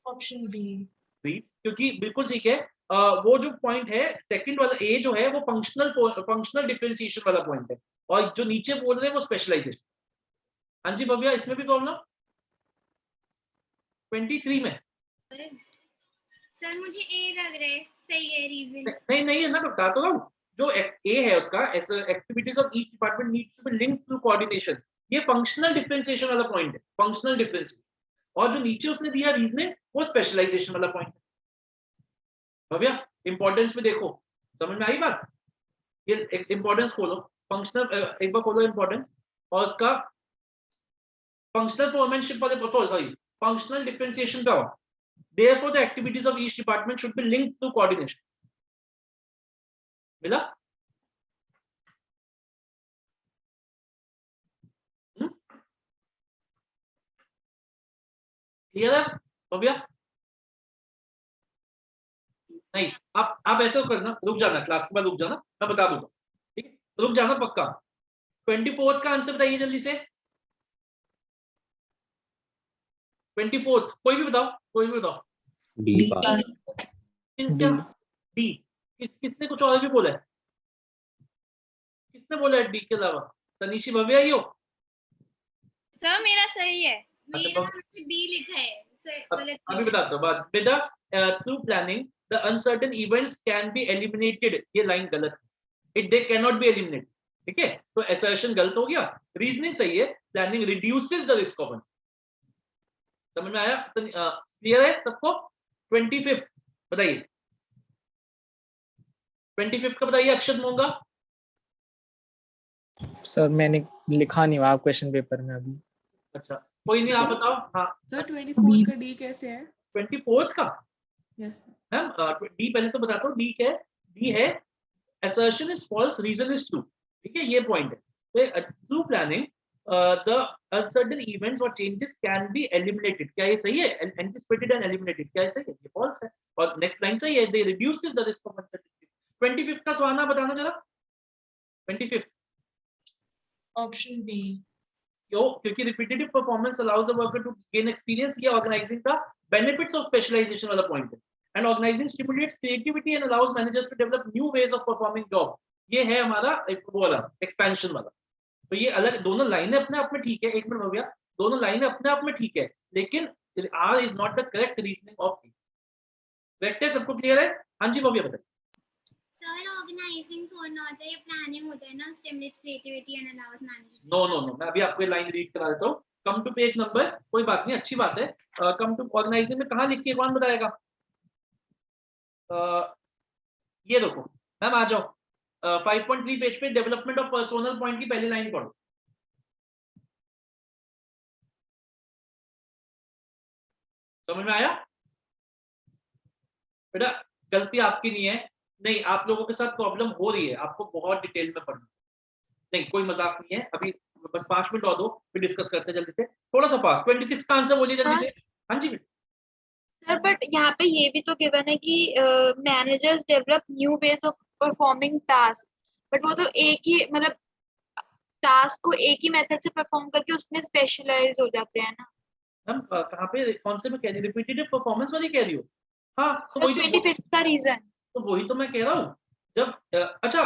Option B. बी क्योंकि बिल्कुल ठीक है। वो जो पॉइंट है सेकंड वाला ए जो है वो फंक्शनल डिफरेंशिएशन वाला पॉइंट है, और जो नीचे बोल रहे हैं वो स्पेशलाइजेशन। हाँ जी भव्या इसमें भी प्रॉब्लम 23 में? सर मुझे ए लग रहा है सही है रीजन। नहीं है ना, बता तो रहा हूं। जो ए है उसका activities of each department needs to be linked through coordination, ये फंक्शनल डिफरेंशिएशन वाला पॉइंट है, फंक्शनल डिफरेंशिएशन। और जो नीचे उसने दिया रीजन वो स्पेशलाइजेशन वाला पॉइंट है। भव्या इंपॉर्टेंस में देखो, समझ में आई बात? ये इंपॉर्टेंस खोलो, फंक्शनल एक बार खोलो इंपॉर्टेंस, और उसका फंक्शनल परफॉर्मेंसशिप वाले सॉरी फंक्शनल डिफरेंशिएशन का हो। Therefore, the activities of each department should be linked through coordination. मिला? क्लियर है भव्या? नहीं आप ऐसा करना, रुक जाना क्लास के बाद, रुक जाना मैं बता दूंगा। ठीक है रुक जाना पक्का। 24 का आंसर बताइए जल्दी से। 24 कोई भी बताओ, कोई भी बताओ। D part. डी किसने कुछ और भी बोला है? किसने बोला है डी के अलावा? तनिशी भव्या ही हो? सर मेरा सही है, अच्छा, मेरा बी लिखा है गलत अभी बताता हूँ बात बेटा। Through planning the uncertain events can be eliminated, ये लाइन गलत है, it they can not be eliminated. ठीक है तो असर्शन गलत हो गया, रीजनिंग सही है, planning reduces the risk of. समझ में आया? क्लियर है सबको? 25 बताइए, 25 का बताइए अक्षत मोंगा। सर मैंने लिखा नहीं हुआ क्वेश्चन पेपर में अभी। अच्छा कोई नहीं आप बताओ। हाँ सर 24 का डी कैसे है? 24 का यस मैम डी पहले तो बताता हूँ डी क्या है। डी है assertion is false, reason is true। ठीक है ये पॉइंट है। Through planning the uncertain events or changes can be eliminated, क्या ये सही है? anticipated and eliminated, क्या ये सही है? ये false है। और नेक्स्ट लाइन सही है, they reduces the risk of uncertainty। 25 का सुहाना बताना जरा। 25 ऑप्शन बी। क्योंकि repetitive performance allows the worker to gain experience, ये ऑर्गेनाइजिंग का बेनिफिट्स ऑफ स्पेशलाइजेशन वाला पॉइंट है। And organising stimulates creativity and allows managers to develop new ways of performing job, ये है हमारा एक वो वाला एक्सपेंशन वाला। तो ये अलग दोनों लाइनें अपने आप में ठीक है, एक मिनट हो गया, दोनों लाइनें अपने आप में ठीक है, लेकिन R is not the correct reasoning of E. Correct है? सबको क्लियर है? हाँ जी भव्या बताइए। सर ऑर्गेनाइजिंग थोड़ा होता है, ये प्लानिंग होता है ना, stimulates creativity and allows management. No मैं अभी आपको लाइन रीड करा देता हूँ। कम टू पेज नंबर, कोई बात नहीं अच्छी बात है। कम टू ऑर्गेनाइजिंग में कहाँ लिखी है कौन बताएगा? ये देखो मैम आ जाओ, 5.3 पेज पे डेवलपमेंट ऑफ पर्सोनल पॉइंट की पहली लाइन पढ़ो। समझ में आया बेटा? गलती आपकी नहीं है, नहीं आप लोगों के साथ प्रॉब्लम हो रही है, आपको बहुत डिटेल में पढ़ना, नहीं कोई मजाक नहीं है। अभी बस 5 मिनट और दो, फिर डिस्कस करते हैं जल्दी से, थोड़ा सा फास्ट। 26 का आंसर बोलिए जल्दी से। हाँ जी सर बट यहाँ पे ये भी तो गिवन है कि managers develop new ways of performing task, but वो तो एक ही मतलब टास्क को एक ही मेथड से परफॉर्म करके उसमें स्पेशलाइज हो जाते हैं ना। हम कहाँ पे कौन से में कह रही, रिपीटेटिव परफॉर्मेंस वाली कह रही हो? हाँ तो वही तो 25th का रीजन, तो वही तो मैं कह रहा हूँ। जब अच्छा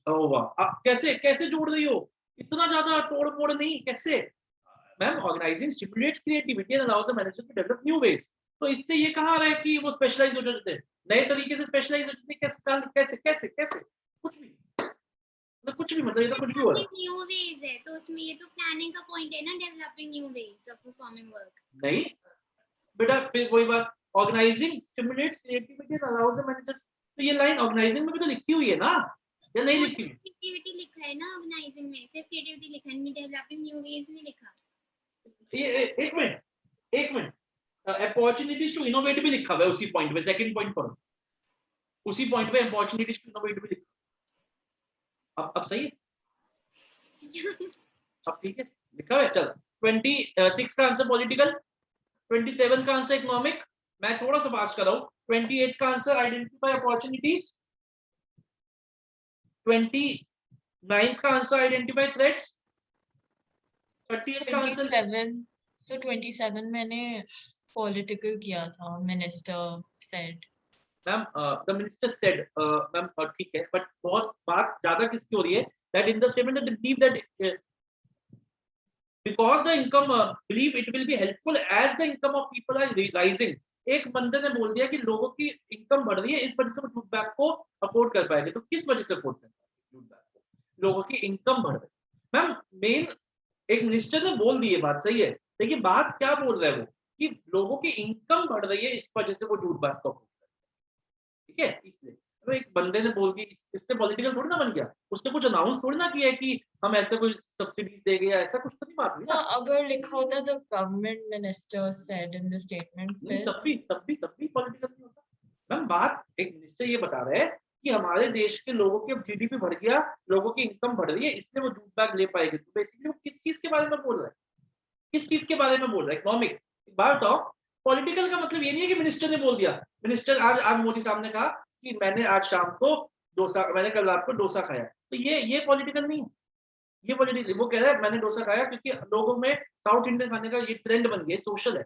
ओ वाह, आप कैसे कैसे जोड़ रही हो, इतना ज्यादा तोड़ फोड़ नहीं, कैसे? Ma'am organising stimulates creativity and allows the manager to develop new ways. तो इससे ये कहा रहा है कि वो स्पेशलाइज हो जाते हैं, नए तरीके से स्पेशलाइज हो जाते हैं। कैसे कैसे कैसे कैसे? कुछ भी मतलब कुछ भी, मतलब ये तो कुछ भी हो रहा है। न्यू वेज है तो उसमें ये तो प्लानिंग का पॉइंट है ना, developing new ways of performing work. नहीं बेटा, फिर वही बात, organising stimulates creativity and allows the manager. तो ये लाइन ऑर्गेनाइजिंग में भी तो लिखी हुई है ना, या नहीं लिखी हुई? क्रिएटिविटी लिखा है ना ऑर्गेनाइजिंग में, सिर्फ क्रिएटिविटी लिखा है, नहीं डेवलपिंग न्यू वेज नहीं लिखा। ये एक मिनट अपॉर्चुनिटीज टू इनोवेट भी लिखा हुआ है उसी पॉइंट पे, सेकंड पॉइंट पर उसी पॉइंट पे अपॉर्चुनिटीज टू इनोवेट भी लिखा। अब सही है, अब ठीक है लिखा हुआ है। चल 26 का आंसर पॉलिटिकल, 27 का आंसर इकोनॉमिक, मैं थोड़ा सा पास कर रहा हूँ। 28 का आंसर आइडेंटिफाई अपॉर्चुनिटीज, 29 का आंसर आइडेंटिफाई थ्रेट्स, 38 का आंसर 27 मैंने पॉलिटिकल किया था, minister said. Ma'am the minister said, ma'am ठीक है, बट बहुत बात ज्यादा किसकी हो रही है? That in the statement that believe that because the income believe it will be helpful as the income of people are rising। एक बंदे ने बोल दिया कि लोगों की इनकम बढ़ रही है, इस वजह से वो जूट बैग को अफोर्ड कर पाएंगे। तो किस वजह से अफोर्ड कर पाएंगे जूट बैग को? लोगों की इनकम बढ़ रही है। मैम मेन एक मिनिस्टर ने बोल दी है, बात सही है, लेकिन बात क्या बोल रहा है वो कि लोगों की इनकम बढ़ रही है, इस वजह से वो जूट बैग को अफोर्ड कर पाएंगे। ठीक है, इसलिए तो एक बंदे ने बोल दी, इससे पॉलिटिकल थोड़ी ना बन गया, उसने कुछ अनाउंस थोड़ी ना किया है कि हम ऐसे कोई सब्सिडीज देंगे या ऐसा कुछ तो नहीं बात हुई ना। अगर लिखा होता the government minister said in the statement, फिर तब भी पॉलिटिकल नहीं होता। मैम बात एक मिनिस्टर ये बता रहे हैं कि हमारे देश के लोगों की अब जीडीपी बढ़ गया, लोगों की इनकम बढ़ रही है, इसलिए वो जूट बैग ले पाएंगे। तो बेसिकली वो किस चीज के बारे में बोल रहा है, किस चीज के बारे में बोल रहा है? इकोनॉमिक। बात बताओ, पॉलिटिकल का मतलब ये नहीं है कि मिनिस्टर ने बोल दिया। मिनिस्टर आज मोदी साहब ने कहा कि मैंने आज शाम को डोसा, मैंने कल रात को डोसा खाया, तो ये पॉलिटिकल नहीं है। ये पॉलिटिकल, वो कह रहा है मैंने डोसा खाया क्योंकि लोगों में साउथ इंडियन खाने का ये ट्रेंड बन गया, सोशल है।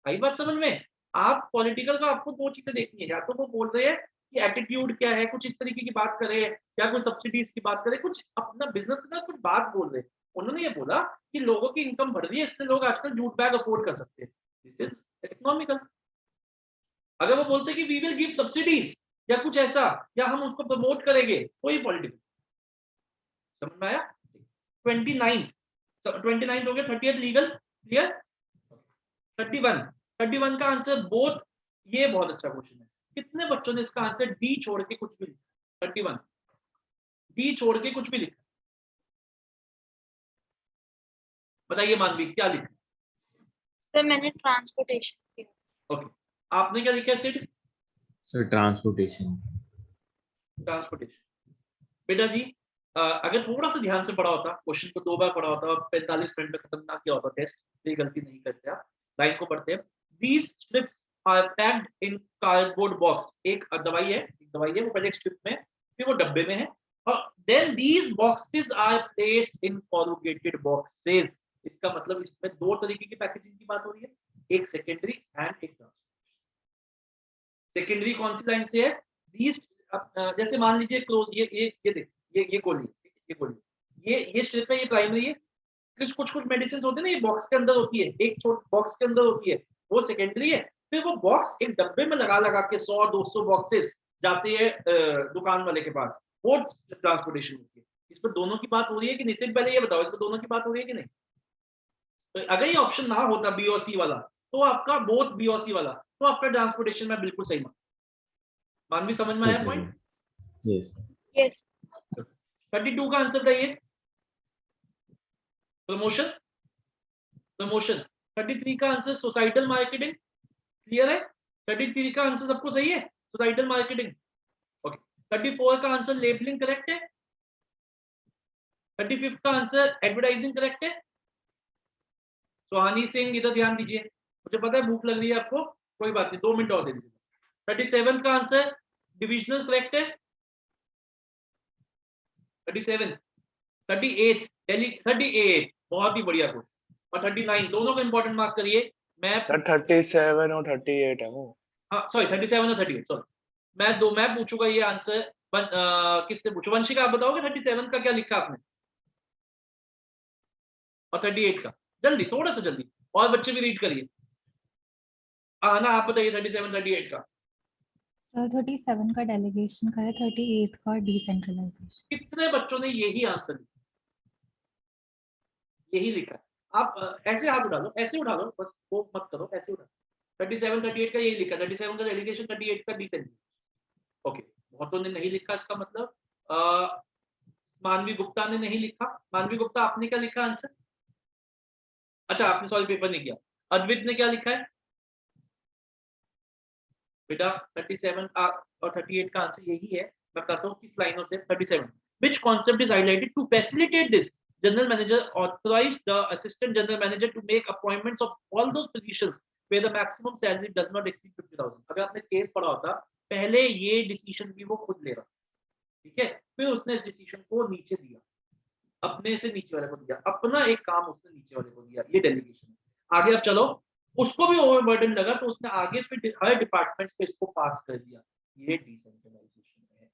आई बात समझ में? आप पॉलिटिकल का आपको दो चीजें देखनी है, या तो वो बोल रहे हैं कि एटीट्यूड क्या है, कुछ इस तरीके की बात करे, या कोई सब्सिडीज की बात करे, कुछ अपना बिजनेस के साथ कुछ बात बोल रहे हैं। उन्होंने ये बोला कि लोगों की इनकम बढ़ रही है, इसलिए लोग आजकल जूट बैग अफोर्ड कर सकते हैं। This is economical. अगर वो बोलते कि वी विल गिव सब्सिडीज या कुछ ऐसा, या हम उसको प्रमोट करेंगे, कोई पॉलिटिकल। समझ में आया? 29 हो गया, 30 लीगल क्लियर। 31 का आंसर बोथ, ये बहुत अच्छा क्वेश्चन है। कितने बच्चों ने इसका आंसर डी छोड़ के कुछ भी लिखा? 31 डी छोड़ के कुछ भी लिखा, बताइए मानवी क्या लिखा? सर मैंने ट्रांसपोर्टेशन किया। ओके, आपने क्या लिखा है सिड? Sir transportation. बेटा जी अगर थोड़ा सा ध्यान से पढ़ा होता, क्वेश्चन को 2 बार पढ़ा होता, 45 मिनट में खत्म ना किया होता टेस्ट, ये गलती नहीं करते आप। लाइन को पढ़ते हैं। These strips are packed in cardboard box। एक दवाई है, वो पहले एक स्ट्रिप में, फिर वो डब्बे में है, और then these boxes are placed in corrugated boxes। इसका मतलब इसमें 2 तरीके की पैकेजिंग की बात हो रही है, एक सेकेंडरी एंड एक ट्रांसपोर्टेशन। सेकेंडरी कौन सी लाइन से है? These जैसे मान लीजिए क्लोज, ये देख, ये गोली, ये स्ट्रिप है, ये प्राइमरी है। कुछ मेडिसिन होते हैं ना, ये बॉक्स के अंदर होती है, एक छोटे बॉक्स के अंदर होती है, वो सेकेंडरी है। फिर वो बॉक्स एक डब्बे में लगा के 100-200 बॉक्सेस जाते हैं दुकान वाले के पास, वो ट्रांसपोर्टेशन होती है। इस पर दोनों की बात हो रही है कि नहीं? पहले ये बताओ, इस पर दोनों की बात हो रही है कि नहीं? तो अगर ये ऑप्शन ना होता बी और सी वाला, तो आपका बोथ बी और सी वाला, तो आपका ट्रांसपोर्टेशन में बिल्कुल सही मानवी। समझ में आया पॉइंट? यस। यस। 32 का आंसर बताइए। Promotion, promotion. 33 का आंसर सोसाइटल मार्केटिंग, क्लियर है? 33 का आंसर सबको सही है, सोसाइटल मार्केटिंग। ओके, 34 का आंसर लेबलिंग करेक्ट है। 35 का आंसर एडवर्टाइजिंग करेक्ट है। सुहानी सिंह इधर ध्यान दीजिए, मुझे पता है भूख लग रही है आपको, कोई बात नहीं, 2 मिनट और दे दीजिए। 37 का आंसर डिविजनल करेक्ट है। 37, 38 दिल्ली, 38 बहुत ही बढ़िया कोर्स, और 39 दोनों को इंपॉर्टेंट मार्क करिए। मैं सर 37 और 38 है वो। हाँ सॉरी 37 और 38 सॉरी, मैं पूछूंगा ये आंसर। किससे पूछू? वंशिका आप बताओगे 37 का क्या लिखा आपने और 38 का? जल्दी, थोड़ा सा जल्दी, और बच्चे भी रीड करिए। ना आप बताइए 37 38 का। सर 37 का डेलीगेशन का है, 38 का डिसेंट्रलाइजेशन। कितने बच्चों ने यही आंसर लिखा? यही लिखा है। आप ऐसे हाथ उठा लो, ऐसे उठा लो, बस वो मत करो, ऐसे उठा। 37 38 का यही लिखा, 37 का डेलीगेशन, 38 का डिसेंट्रलाइजेशन। ओके, बहुतों ने नहीं लिखा, इसका मतलब मानवी गुप्ता ने नहीं लिखा। मानवी गुप्ता आपने क्या लिखा आंसर? अच्छा आपने सॉरी पेपर नहीं किया। अद्वित ने क्या लिखा है बेटा? 37 और 38 का आंसर यही है। मैं बताता हूँ किस लाइनों से। 37 which concept is highlighted to facilitate this general manager authorized the assistant general manager to make appointments of all those positions where the maximum salary does not exceed 50,000। अगर आपने केस पढ़ा होता, पहले ये डिसीजन भी वो खुद ले रहा, ठीक है, फिर उसने इस डिसीजन को नीचे दिया, अपने से नीचे वाले को दिया, अपना एक काम उसने नीचे वाले को दिया, ये डेलीगेशन। आगे अब चलो, उसको भी ओवरबर्डन लगा तो उसने आगे फिर हर डिपार्टमेंट्स पे इसको पास कर दिया, ये डिसेंट्रलाइजेशन है।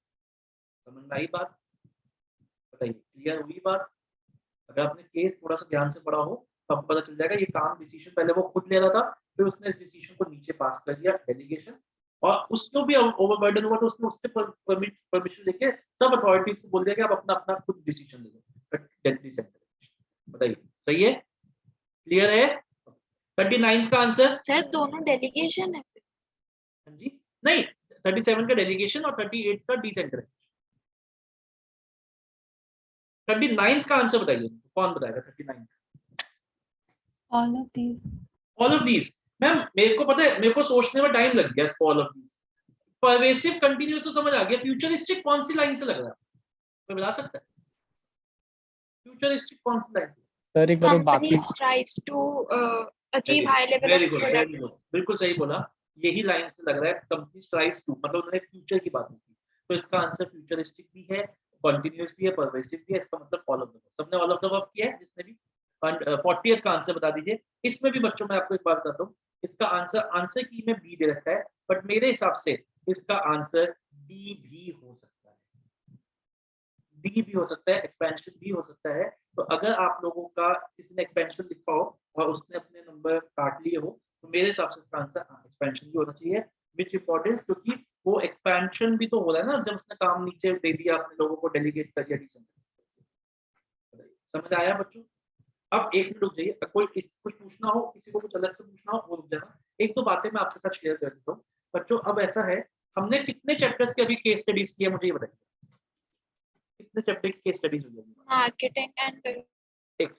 समझ में आई बात? बताइए, क्लियर हुई बात? अगर आपने केस थोड़ा सा ध्यान से पढ़ा हो तो आपको पता चल जाएगा ये काम डिसीजन पहले वो खुद ले रहा था, फिर उसने इस डिसीजन को नीचे पास कर दिया, डेलीगेशन, और उसको भी ओवरबर्डन हुआ तो उसने उससे परमिशन लेके सब अथॉरिटीज को बोल दिया कि आप अपना अपना खुद डिसीजन ले लो। बताइए सही है, क्लियर है? 39 का आंसर सर दोनों डेलीगेशन है। हाँ जी, नहीं 37 का डेलीगेशन और 38 का डिसेंट्रलाइजेशन। 39 का आंसर बताइए, कौन बताएगा 39? All of these. All of these. Ma'am मेरे को पता है, मेरे को सोचने में टाइम लग गया इसको। All of these, pervasive continuous तो समझ आ गया, फ्यूचरिस्टिक कौन सी लाइन से लग रहा है, कोई बता सकता है? फ्यूचरिस्टिक कौन सी लाइन से? सर एक बार वो बाकी Company strives to achieve high level very of good, product. Very good, बिल्कुल सही बोला, यही लाइन से लग रहा है। कंपनी स्ट्राइव्स टू, मतलब उन्होंने फ्यूचर की बात की, तो इसका आंसर फ्यूचरिस्टिक भी है, कंटीन्यूअस भी है, परवेसिव भी है, इसका मतलब ऑल ऑफ द अबव। सबने ऑल ऑफ द अबव किया है जिसने भी? 40th का आंसर बता दीजिए। इसमें भी बच्चों, मैं आपको एक बात बताता हूँ, इसका आंसर की में बी दे रखा है, बट मेरे हिसाब से इसका आंसर डी भी हो सकता है, डी भी हो सकता है, एक्सपेंशन भी हो सकता है। तो अगर आप लोगों का किसी ने एक्सपेंशन लिखा हो और उसने अपने नंबर काट लिए हो, तो मेरे हिसाब से इसका आंसर एक्सपेंशन भी होना चाहिए। विच इंपॉर्टेंस, क्योंकि वो एक्सपेंशन भी तो हो रहा है ना, जब उसने काम नीचे दे दिया, अपने लोगों को डेलीगेट कर दिया, समझ आया बच्चों? अब एक मिनट रुक जाइए, कोई कुछ पूछना हो, किसी को कुछ अलग से पूछना हो वो रुक जाना। एक दो बातें मैं आपके साथ शेयर कर देता हूँ बच्चों। अब ऐसा है, हमने कितने चैप्टर्स के अभी केस स्टडीज किए, मुझे ये बताइए, कितने चैप्टर की केस स्टडीज हुई है? Marketing and एक